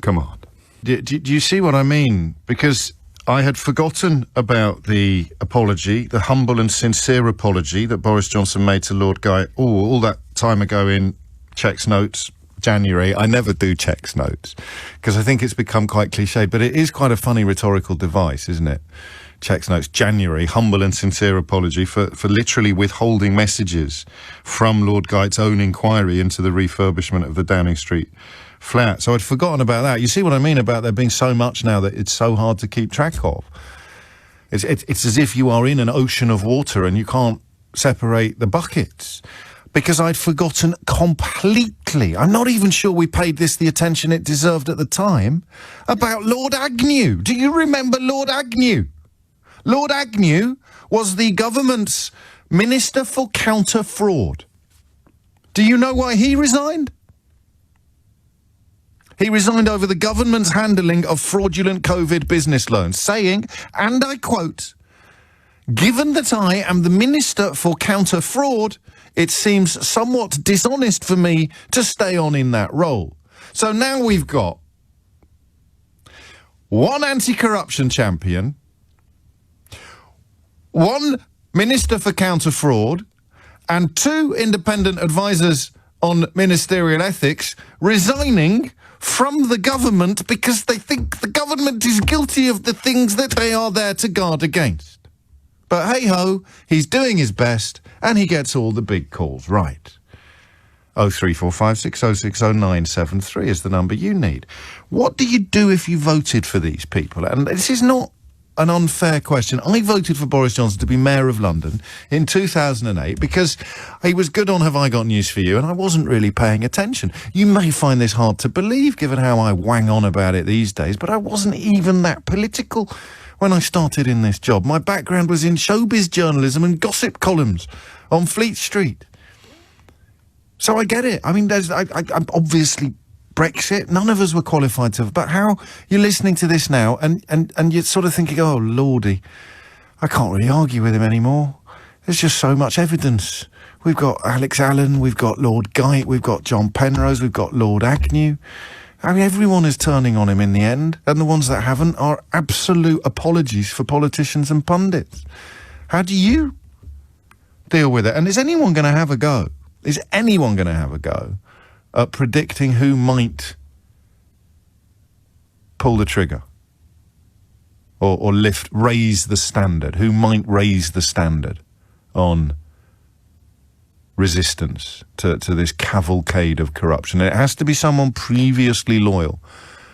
command. Do you see what I mean? Because I had forgotten about the apology, the humble and sincere apology that Boris Johnson made to Lord Guy all that time ago in Cheques Notes, January. I never do Cheques Notes because I think it's become quite cliched, but it is quite a funny rhetorical device, isn't it? Cheques Notes, January, humble and sincere apology for literally withholding messages from Lord Guy's own inquiry into the refurbishment of the Downing Street flat. So I'd forgotten about that. You see what I mean about there being so much now that it's so hard to keep track of. It's as if you are in an ocean of water and you can't separate the buckets. Because I'd forgotten completely, I'm not even sure we paid this the attention it deserved at the time, about Lord Agnew. Do you remember Lord Agnew? Lord Agnew was the government's Minister for Counter-Fraud. Do you know why he resigned? He resigned over the government's handling of fraudulent COVID business loans, saying, and I quote, "Given that I am the Minister for Counter-Fraud, it seems somewhat dishonest for me to stay on in that role." So now we've got one anti-corruption champion, one Minister for Counter-Fraud, and two independent advisors on ministerial ethics resigning from the government because they think the government is guilty of the things that they are there to guard against. But hey-ho, he's doing his best, and he gets all the big calls right. 03456060973 is the number you need. What do you do if you voted for these people? And this is not an unfair question. I voted for Boris Johnson to be Mayor of London in 2008 because he was good on Have I Got News For You, and I wasn't really paying attention. You may find this hard to believe given how I wang on about it these days, but I wasn't even that political when I started in this job. My background was in showbiz journalism and gossip columns on Fleet Street. So I get it. I mean, I'm obviously Brexit. None of us were qualified to. But how you're listening to this now, and you're sort of thinking, oh lordy, I can't really argue with him anymore. There's just so much evidence. We've got Alex Allen, we've got Lord Geit, we've got John Penrose, we've got Lord Agnew. I mean, everyone is turning on him in the end, and the ones that haven't are absolute apologies for politicians and pundits. How do you deal with it? And is anyone going to have a go? Is anyone going to have a go at predicting who might pull the trigger? Or raise the standard? Who might raise the standard on resistance to this cavalcade of corruption? And it has to be someone previously loyal.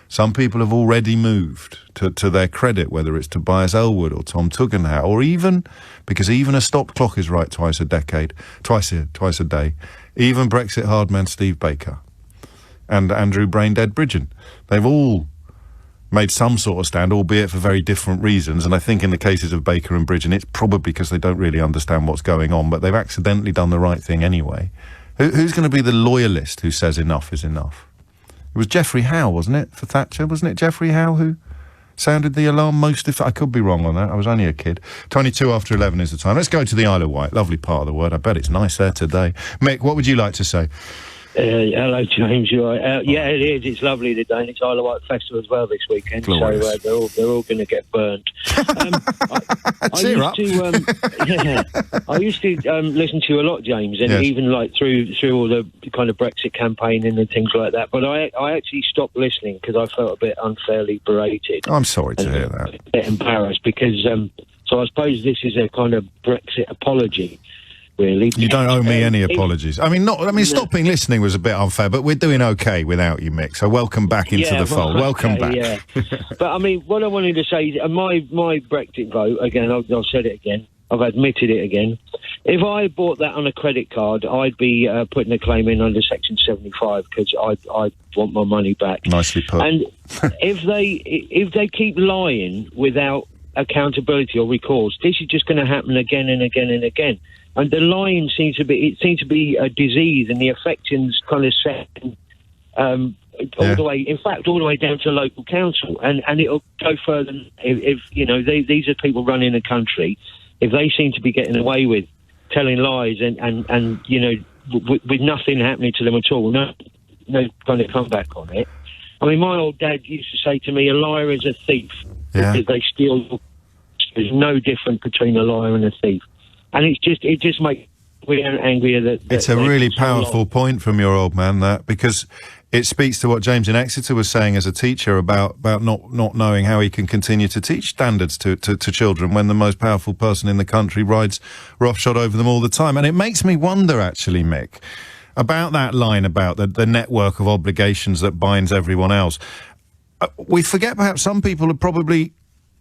Some people have already moved, to their credit, whether it's Tobias Ellwood or Tom Tugendhat, or even, because even a stop clock is right twice a day, even Brexit hardman Steve Baker and Andrew Braindead Bridgen. They've all made some sort of stand, albeit for very different reasons. And I think in the cases of Baker and Bridgen, it's probably because they don't really understand what's going on, but they've accidentally done the right thing anyway. Who's going to be the loyalist who says enough is enough? It was Geoffrey Howe, wasn't it, for Thatcher? Wasn't it Geoffrey Howe who sounded the alarm most? If I could be wrong on that. I was only a kid. 22 after 11 is the time. Let's go to the Isle of Wight. Lovely part of the world. I bet it's nice there today. Mick, what would you like to say? Hello, James. You're right. Yeah, it is. It's lovely today, and it's Isle of Wight Festival as well this weekend. Glorious. So they're all going to get burnt. I used to listen to you a lot, James, and even like through all the kind of Brexit campaigning and things like that. But I actually stopped listening because I felt a bit unfairly berated. I'm sorry to hear that. A bit embarrassed because so I suppose this is a kind of Brexit apology. Really. You don't owe me any apologies. Stopping listening was a bit unfair, but we're doing okay without you, Mick. So welcome back into the fold. Welcome back. Yeah. But I mean, what I wanted to say is my Brexit vote, again, I've said it again, I've admitted it again. If I bought that on a credit card, I'd be putting a claim in under Section 75 because I want my money back. Nicely put. And if they keep lying without accountability or recourse, this is just going to happen again and again and again. And the lying seems to be a disease, and the affections kind of set all the way, in fact, all the way down to local council, and it'll go further. If these are people running the country, if they seem to be getting away with telling lies and with nothing happening to them at all, no kind of comeback on it. I mean, my old dad used to say to me, "A liar is a thief." Yeah. Because they steal. There's no difference between a liar and a thief. And it just makes me angrier that it's a really powerful point from your old man, that, because it speaks to what James in Exeter was saying as a teacher about not knowing how he can continue to teach standards to children when the most powerful person in the country rides roughshod over them all the time. And it makes me wonder, actually, Mick, about that line about the network of obligations that binds everyone else. We forget perhaps some people are probably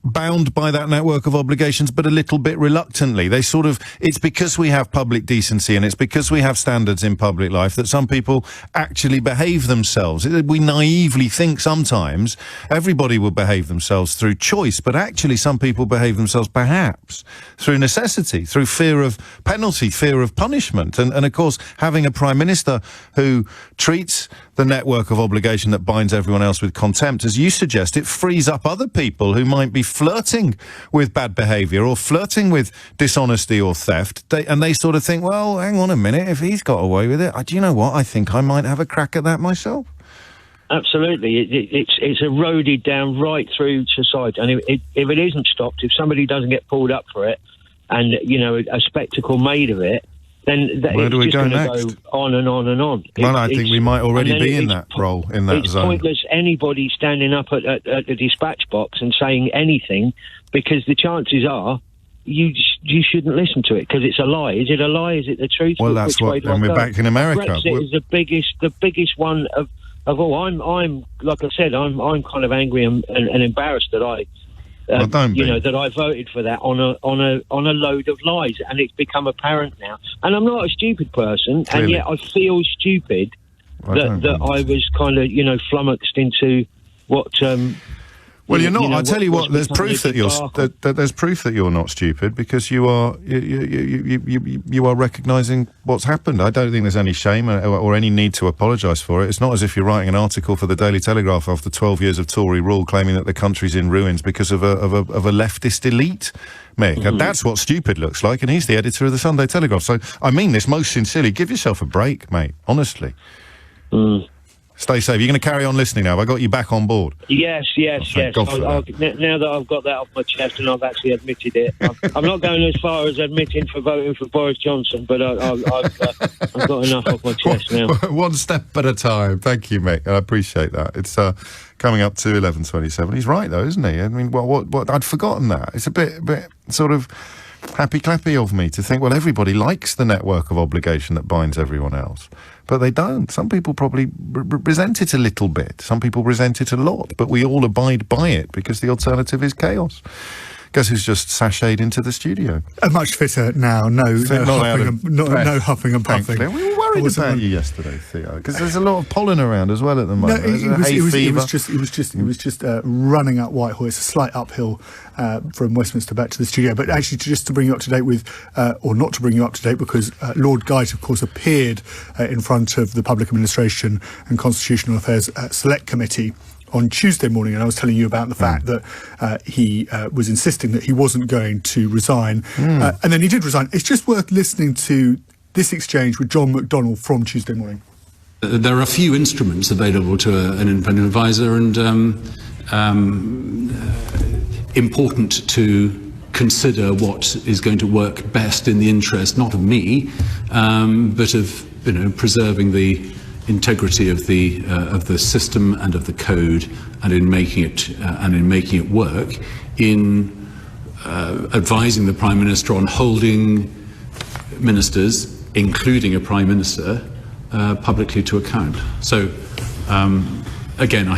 bound by that network of obligations, but a little bit reluctantly. It's because we have public decency and it's because we have standards in public life that some people actually behave themselves. We naively think sometimes everybody will behave themselves through choice, but actually some people behave themselves perhaps through necessity, through fear of penalty, fear of punishment. And of course, having a Prime Minister who treats the network of obligation that binds everyone else with contempt, as you suggest, it frees up other people who might be flirting with bad behaviour or flirting with dishonesty or theft. They sort of think, well, hang on a minute, if he's got away with it, do you know what? I think I might have a crack at that myself. Absolutely. It's eroded down right through society. And if it isn't stopped, if somebody doesn't get pulled up for it and, a spectacle made of it, then where do we go next? Go on and on and on. Well, I think we might already be in that role, in that it's zone. It's pointless anybody standing up at the dispatch box and saying anything, because the chances are you shouldn't listen to it because it's a lie. Is it a lie? Is it the truth? Well, that's what. And we're back in America. Brexit is the biggest one of all. I'm like I said, I'm kind of angry and embarrassed that I. That I voted for that on a load of lies, and it's become apparent now. And I'm not a stupid person, Clearly. and yet I feel stupid that I was kind of flummoxed into what. Well, you're not. I tell you what. There's proof that there's proof that you're not stupid, because you are recognising what's happened. I don't think there's any shame or any need to apologise for it. It's not as if you're writing an article for the Daily Telegraph after 12 years of Tory rule, claiming that the country's in ruins because of a leftist elite, Mick. And that's what stupid looks like. And he's the editor of the Sunday Telegraph. So I mean this most sincerely. Give yourself a break, mate. Honestly. Stay safe. You're going to carry on listening now. Have I got you back on board? Yes. God for that. Now that I've got that off my chest and I've actually admitted it, I'm not going as far as admitting for voting for Boris Johnson, but I've got enough off my chest now. One step at a time. Thank you, Mick. I appreciate that. It's coming up to 11:27. He's right, though, isn't he? I mean, what? I'd forgotten that. It's a bit sort of happy-clappy of me to think, well, everybody likes the network of obligation that binds everyone else. But they don't. Some people probably resent it a little bit. Some people resent it a lot. But we all abide by it because the alternative is chaos. Guess who's just sashayed into the studio? Much fitter now. No huffing and puffing. We were worried about you yesterday, Theo, because there's a lot of pollen around as well at the moment. He was just running up Whitehall. It's a slight uphill from Westminster back to the studio. But actually, just to bring you up to date with, or not to bring you up to date, because Lord Geidt, of course, appeared in front of the Public Administration and Constitutional Affairs Select Committee on Tuesday morning, and I was telling you about the fact that he was insisting that he wasn't going to resign, and then he did resign. It's just worth listening to this exchange with John McDonnell from Tuesday morning. There are a few instruments available to an independent advisor, and important to consider what is going to work best in the interest, not of me, but of preserving the integrity of the system and of the code, and in making it work, in advising the Prime Minister on holding ministers, including a Prime Minister, publicly to account. So again, I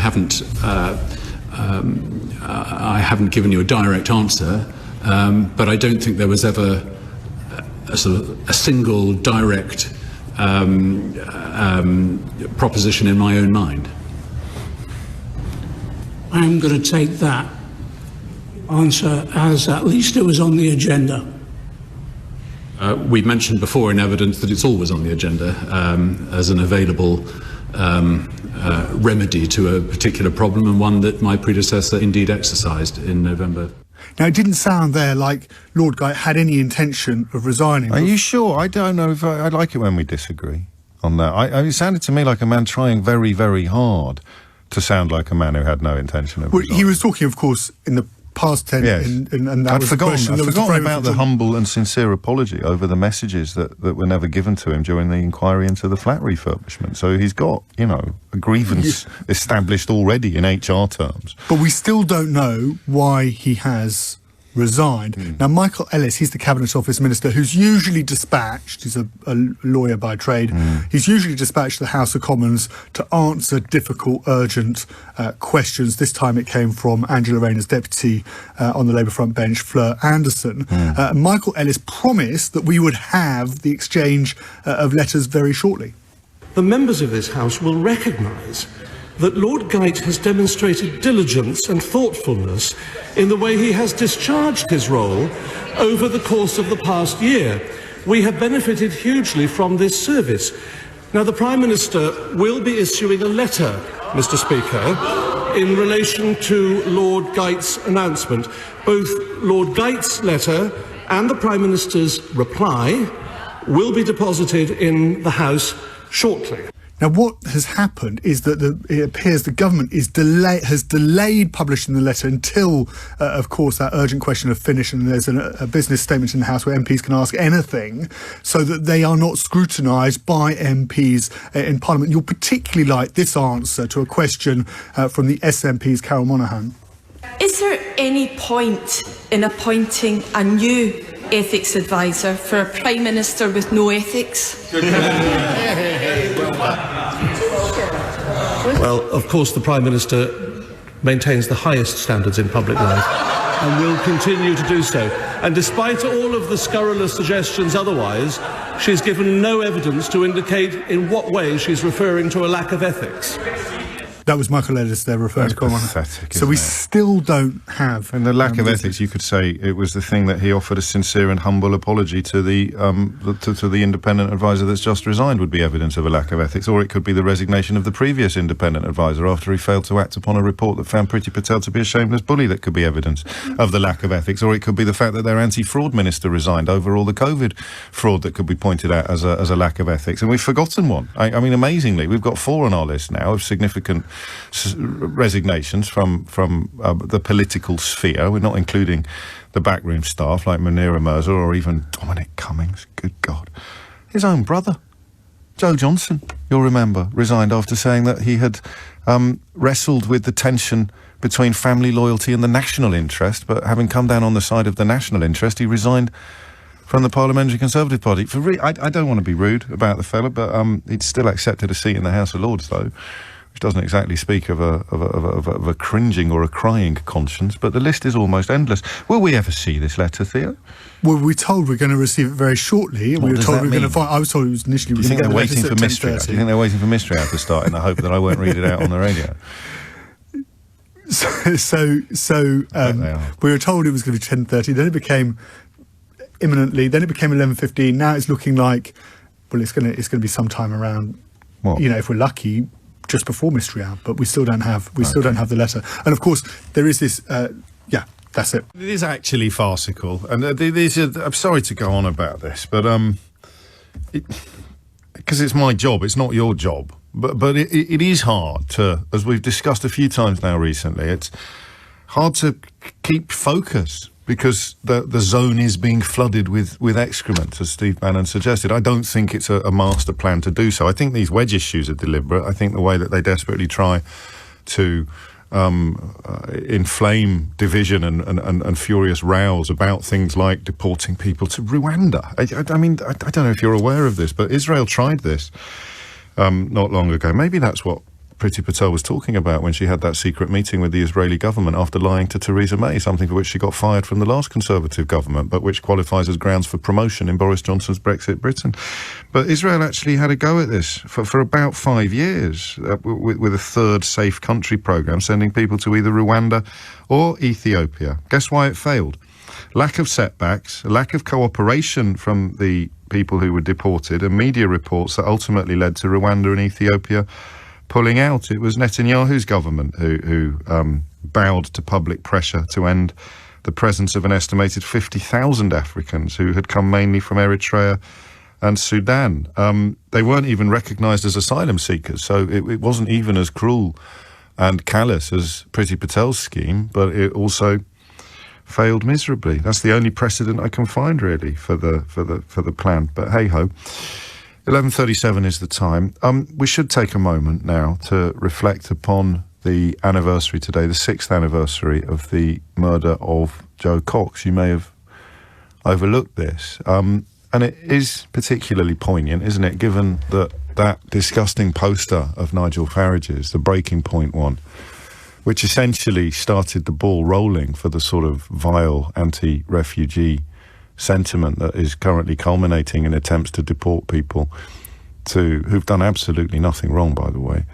haven't given you a direct answer, but I don't think there was ever a single direct proposition in my own mind. I'm going to take that answer as at least it was on the agenda. We've mentioned before in evidence that it's always on the agenda as an available remedy to a particular problem, and one that my predecessor indeed exercised in November. Now, it didn't sound there like Lord Geidt had any intention of resigning. Are you sure? I don't know if I like it when we disagree on that. It sounded to me like a man trying very, very hard to sound like a man who had no intention of resigning. He was talking, of course, in the past tense, yes. and that I'd was forgotten, the question. I'd forgotten about the humble and sincere apology over the messages that were never given to him during the inquiry into the flat refurbishment. So he's got, a grievance established already in HR terms. But we still don't know why he has resigned. Now, Michael Ellis, he's the Cabinet Office Minister who's usually dispatched, he's a lawyer by trade, he's usually dispatched to the House of Commons to answer difficult, urgent questions. This time it came from Angela Rayner's deputy on the Labour front bench, Fleur Anderson. Michael Ellis promised that we would have the exchange of letters very shortly. The members of this House will recognise that Lord Geidt has demonstrated diligence and thoughtfulness in the way he has discharged his role over the course of the past year. We have benefited hugely from this service. Now, the Prime Minister will be issuing a letter, Mr. Speaker, in relation to Lord Geidt's announcement. Both Lord Geidt's letter and the Prime Minister's reply will be deposited in the House shortly. Now, what has happened is that it appears the government has delayed publishing the letter until, of course, that urgent question of finish, and there's a business statement in the House where MPs can ask anything, so that they are not scrutinised by MPs in Parliament. You'll particularly like this answer to a question from the SNP's Carol Monaghan. Is there any point in appointing a new ethics advisor for a Prime Minister with no ethics? Well, of course, the Prime Minister maintains the highest standards in public life and will continue to do so. And despite all of the scurrilous suggestions otherwise, she's given no evidence to indicate in what way she's referring to a lack of ethics. That was Michael Ellis they're referring to. Pathetic, so we still don't have... And the lack of ethics, you could say it was the thing that he offered a sincere and humble apology to the independent advisor that's just resigned would be evidence of a lack of ethics, or it could be the resignation of the previous independent advisor after he failed to act upon a report that found Priti Patel to be a shameless bully. That could be evidence of the lack of ethics, or it could be the fact that their anti-fraud minister resigned over all the COVID fraud that could be pointed out as a lack of ethics. And we've forgotten one. I mean, amazingly, we've got 4 on our list now of significant resignations from the political sphere. We're not including the backroom staff like Munira Mirza or even Dominic Cummings. Good God. His own brother, Joe Johnson, you'll remember, resigned after saying that he had wrestled with the tension between family loyalty and the national interest, but having come down on the side of the national interest, he resigned from the Parliamentary Conservative Party. I don't want to be rude about the fella, but he'd still accepted a seat in the House of Lords, though, which doesn't exactly speak of a cringing or a crying conscience, but the list is almost endless. Will we ever see this letter, Theo? Well, we're told we're going to receive it very shortly. What does that mean? I was told it was initially... Do you think they're waiting for Mystery Hour? Do you think they're waiting for Mystery Hour to start in the hope that I won't read it out on the radio? So we were told it was going to be 10:30, then it became imminently, then it became 11:15. Now it's looking like, well, it's going to be sometime around, if we're lucky, just before Mystery Hour, but we still don't have the letter. And of course there is this that's it. It is actually farcical, and I'm sorry to go on about this, but because it's my job, it's not your job. But it is hard to, as we've discussed a few times now recently, it's hard to keep focus because the zone is being flooded with excrement, as Steve Bannon suggested. I don't think it's a master plan to do so. I think these wedge issues are deliberate. I think the way that they desperately try to inflame division and furious rows about things like deporting people to Rwanda. I mean, I don't know if you're aware of this, but Israel tried this not long ago. Maybe that's what Priti Patel was talking about when she had that secret meeting with the Israeli government after lying to Theresa May, something for which she got fired from the last Conservative government, but which qualifies as grounds for promotion in Boris Johnson's Brexit Britain. But Israel actually had a go at this for about 5 years with a third safe country programme, sending people to either Rwanda or Ethiopia. Guess why it failed? Lack of setbacks, lack of cooperation from the people who were deported, and media reports that ultimately led to Rwanda and Ethiopia pulling out. It was Netanyahu's government who bowed to public pressure to end the presence of an estimated 50,000 Africans who had come mainly from Eritrea and Sudan. They weren't even recognised as asylum seekers, so it wasn't even as cruel and callous as Priti Patel's scheme, but it also failed miserably. That's the only precedent I can find, really, for the plan. But hey ho. 11:37 is the time. We should take a moment now to reflect upon the anniversary today, the 6th anniversary of the murder of Joe Cox. You may have overlooked this. And it is particularly poignant, isn't it, given that disgusting poster of Nigel Farage's, the Breaking Point one, which essentially started the ball rolling for the sort of vile anti-refugee sentiment that is currently culminating in attempts to deport people who've done absolutely nothing wrong, by the way,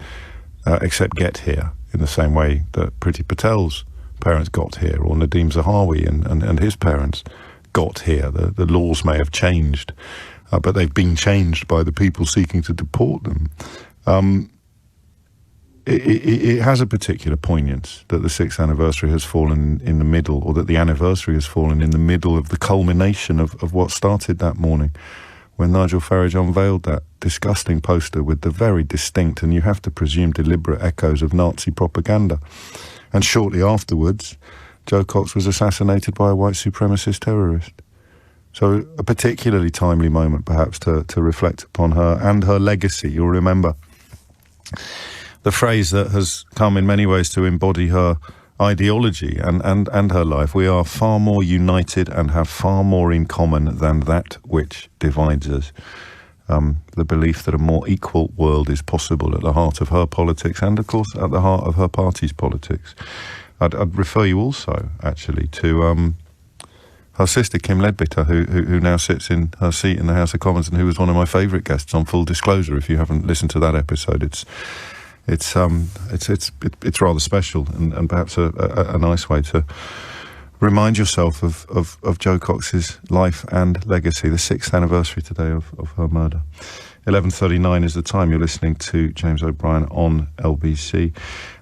except get here in the same way that Priti Patel's parents got here, or Nadeem Zahawi and his parents got here. The laws may have changed, but they've been changed by the people seeking to deport them. It has a particular poignance that the 6th anniversary has fallen in the middle, or that the anniversary has fallen in the middle of the culmination of what started that morning when Nigel Farage unveiled that disgusting poster with the very distinct, and you have to presume deliberate, echoes of Nazi propaganda. And shortly afterwards, Joe Cox was assassinated by a white supremacist terrorist. So a particularly timely moment, perhaps, to reflect upon her and her legacy. You'll remember the phrase that has come in many ways to embody her ideology and her life: we are far more united and have far more in common than that which divides us. The belief that a more equal world is possible at the heart of her politics, and of course at the heart of her party's politics. I'd refer you also, actually, to her sister Kim Leadbitter, who now sits in her seat in the House of Commons, and who was one of my favourite guests on Full Disclosure. If you haven't listened to that episode, it's rather special and perhaps a nice way to remind yourself of Jo Cox's life and legacy. The 6th anniversary today of her murder. 11:39 is the time. You're listening to James O'Brien on LBC.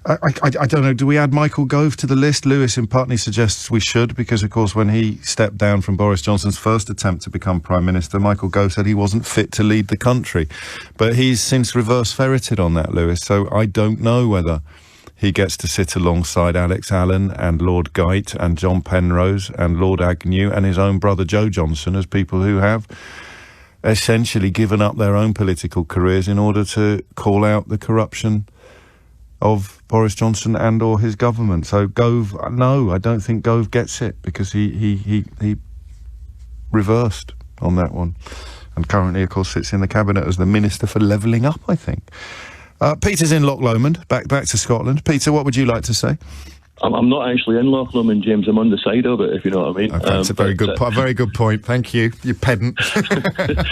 I don't know, do we add Michael Gove to the list? Lewis in Putney suggests we should, because, of course, when he stepped down from Boris Johnson's first attempt to become Prime Minister, Michael Gove said he wasn't fit to lead the country. But he's since reverse-ferreted on that, Lewis, so I don't know whether he gets to sit alongside Alex Allen and Lord Geit and John Penrose and Lord Agnew and his own brother Joe Johnson as people who have essentially given up their own political careers in order to call out the corruption of Boris Johnson and or his government. So Gove, no, I don't think Gove gets it, because he reversed on that one, and currently, of course, sits in the cabinet as the Minister for Levelling Up, I think. Peter's in Loch Lomond, back to Scotland. Peter, what would you like to say? I'm not actually in Loch Lomond, James. I'm on the side of it, if you know what I mean. Okay, that's a very good point. Thank you, you pedant.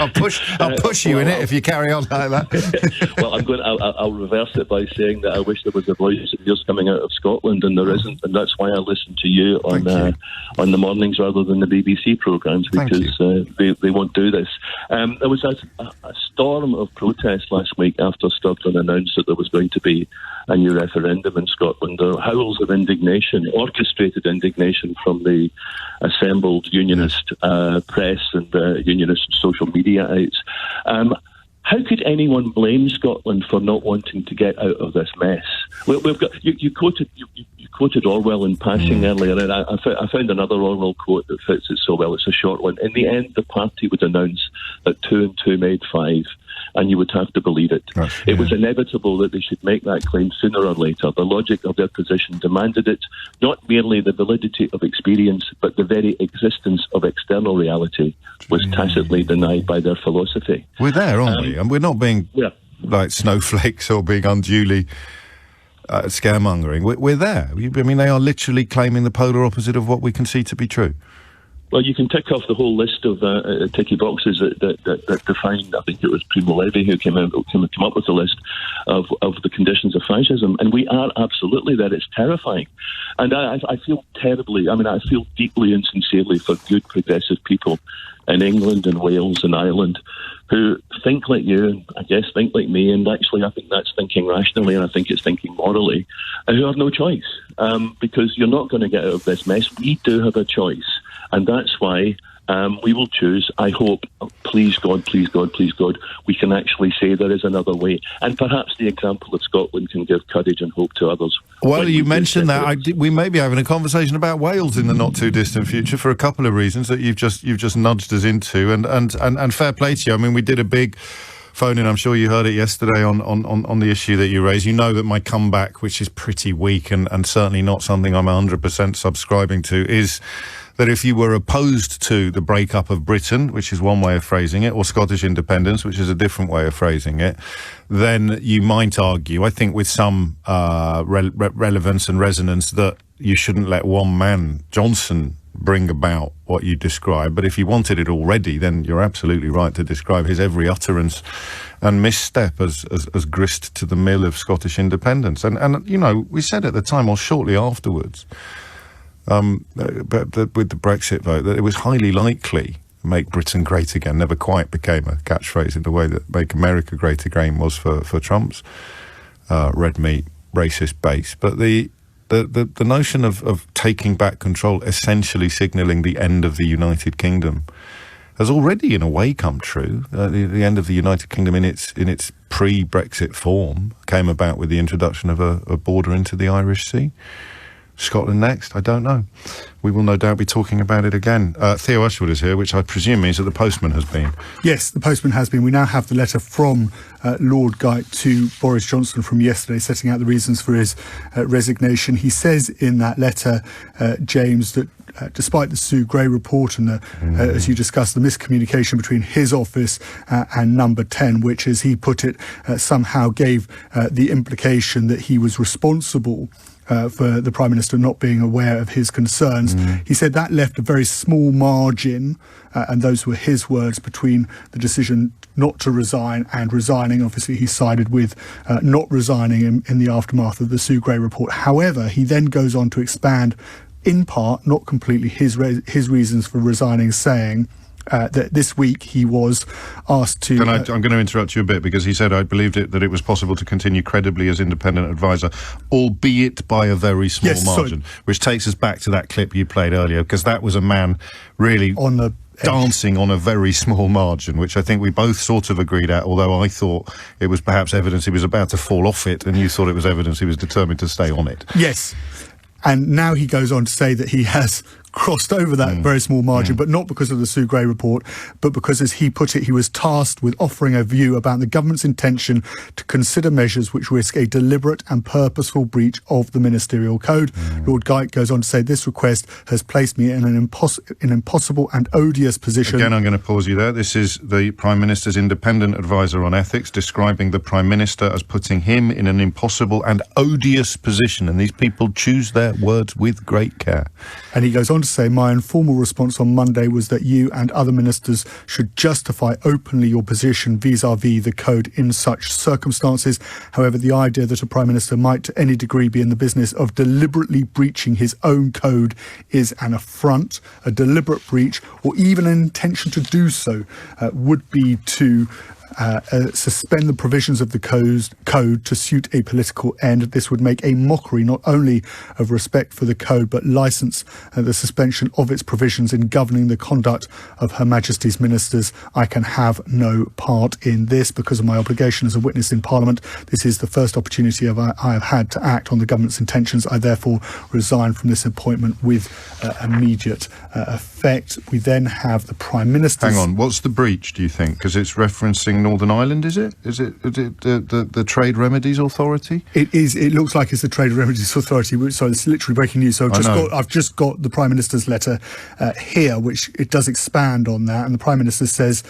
I'll push you in it if you carry on like that. Well, I'll reverse it by saying that I wish there was a voice of yours coming out of Scotland, and there isn't, and that's why I listen to you on the mornings rather than the BBC programmes, because they won't do this. There was a storm of protest last week after Scotland announced that there was going to be a new referendum in Scotland. There were howls of indignation, orchestrated indignation from the assembled unionist press and unionist social media outlets. How could anyone blame Scotland for not wanting to get out of this mess? We've got you quoted Orwell in passing earlier, and I found another Orwell quote that fits it so well. It's a short one. In the end, the party would announce that 2 and 2 made 5. And you would have to believe it. It was inevitable that they should make that claim sooner or later. The logic of their position demanded it, not merely the validity of experience, but the very existence of external reality was tacitly denied by their philosophy. We're there, aren't we? And we're not being like snowflakes or being unduly scaremongering. We're there. I mean, they are literally claiming the polar opposite of what we can see to be true. Well, you can tick off the whole list of ticky boxes that define. I think it was Primo Levi who came up with the list of the conditions of fascism, and we are absolutely there. It's terrifying, and I feel terribly. I mean, I feel deeply and sincerely for good progressive people in England and Wales and Ireland who think like you, and I guess think like me, and actually I think that's thinking rationally, and I think it's thinking morally, and who have no choice, because you're not going to get out of this mess. We do have a choice. And that's why we will choose, I hope, please God, please God, please God, we can actually say there is another way. And perhaps the example of Scotland can give courage and hope to others. Well, you mentioned that. We may be having a conversation about Wales in the not-too-distant future for a couple of reasons that you've just nudged us into. And fair play to you. I mean, we did a big phone-in, I'm sure you heard it yesterday, on the issue that you raised. You know that my comeback, which is pretty weak and certainly not something I'm 100% subscribing to, is that if you were opposed to the breakup of Britain, which is one way of phrasing it, or Scottish independence, which is a different way of phrasing it, then you might argue, I think with some relevance and resonance, that you shouldn't let one man, Johnson, bring about what you describe. But if you wanted it already, then you're absolutely right to describe his every utterance and misstep as grist to the mill of Scottish independence. And you know, we said at the time, or shortly afterwards, but with the Brexit vote, that it was highly likely "Make Britain Great Again" never quite became a catchphrase in the way that "Make America Great Again" was for Trump's red meat racist base. But the notion of taking back control, essentially signalling the end of the United Kingdom, has already in a way come true. The end of the United Kingdom in its pre-Brexit form came about with the introduction of a border into the Irish Sea. Scotland next? I don't know. We will no doubt be talking about it again. Theo Ashwood is here, which I presume means that the postman has been. Yes, the postman has been. We now have the letter from Lord Geit to Boris Johnson from yesterday, setting out the reasons for his resignation. He says in that letter, James, that despite the Sue Gray report and, as you discussed, the miscommunication between his office and Number 10, which, as he put it, somehow gave the implication that he was responsible for the Prime Minister not being aware of his concerns. He said that left a very small margin, and those were his words, between the decision not to resign and resigning. Obviously, he sided with not resigning in the aftermath of the Sue Gray report. However, he then goes on to expand, in part, not completely, his reasons for resigning, saying that this week he was asked to... I'm going to interrupt you a bit, because he said, I believed that it was possible to continue credibly as independent advisor, albeit by a very small margin, which takes us back to that clip you played earlier, because that was a man really on the dancing on a very small margin, which I think we both sort of agreed at, although I thought it was perhaps evidence he was about to fall off it, and you thought it was evidence he was determined to stay on it. Yes. And now he goes on to say that he has crossed over that very small margin, but not because of the Sue Gray report, but because, as he put it, he was tasked with offering a view about the government's intention to consider measures which risk a deliberate and purposeful breach of the ministerial code. Lord Geidt goes on to say, this request has placed me in an impossible and odious position. Again, I'm going to pause you there. This is the Prime Minister's independent advisor on ethics describing the Prime Minister as putting him in an impossible and odious position, and these people choose their words with great care. And he goes on to say, my informal response on Monday was that you and other ministers should justify openly your position vis-à-vis the code in such circumstances. However, the idea that a Prime Minister might to any degree be in the business of deliberately breaching his own code is an affront. A deliberate breach, or even an intention to do so, would be to suspend the provisions of the code to suit a political end. This would make a mockery not only of respect for the code, but license the suspension of its provisions in governing the conduct of Her Majesty's ministers. I can have no part in this because of my obligation as a witness in Parliament. This is the first opportunity I have had to act on the government's intentions. I therefore resign from this appointment with immediate effect. We then have the Prime Minister. Hang on, what's the breach, do you think? Because it's referencing Northern Ireland, is it? Is it the Trade Remedies Authority? It is. It looks like it's the Trade Remedies Authority. So it's literally breaking news. So I've just got the Prime Minister's letter here, which it does expand on that. And the Prime Minister says,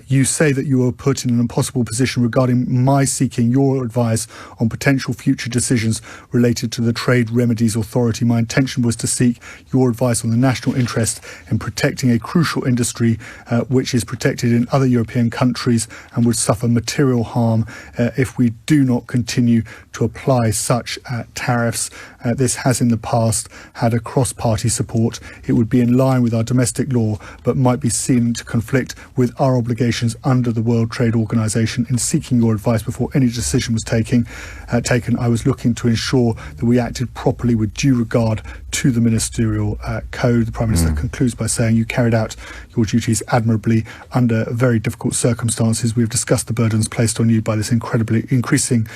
you say that you were put in an impossible position regarding my seeking your advice on potential future decisions related to the Trade Remedies Authority. My intention was to seek your advice on the national interest in protecting a crucial industry which is protected in other European countries and would suffer material harm if we do not continue to apply such tariffs. This has in the past had a cross-party support. It would be in line with our domestic law, but might be seen to conflict with our obligations under the World Trade Organization. In seeking your advice before any decision was taken, I was looking to ensure that we acted properly with due regard to the ministerial code. The Prime Minister concludes by saying, you carried out your duties admirably under very difficult circumstances. We've discussed the burdens placed on you by this increasingly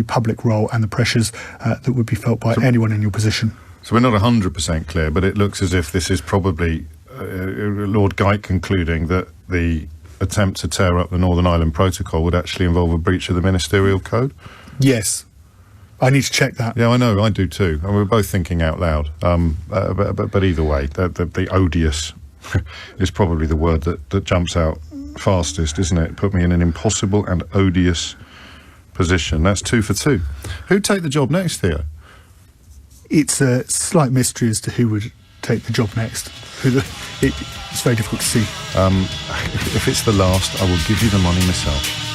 public role and the pressures that would be felt by anyone in your position. So we're not 100% clear, but it looks as if this is probably Lord Geidt concluding that the attempt to tear up the Northern Ireland Protocol would actually involve a breach of the ministerial code? Yes. I need to check that. Yeah, I know, I do too. And we're both thinking out loud. But either way, the odious is probably the word that jumps out fastest, isn't it? Put me in an impossible and odious position. That's 2 for 2. Who'd take the job next, Theo? It's a slight mystery as to who would take the job next. It's very difficult to see. If it's the last, I will give you the money myself.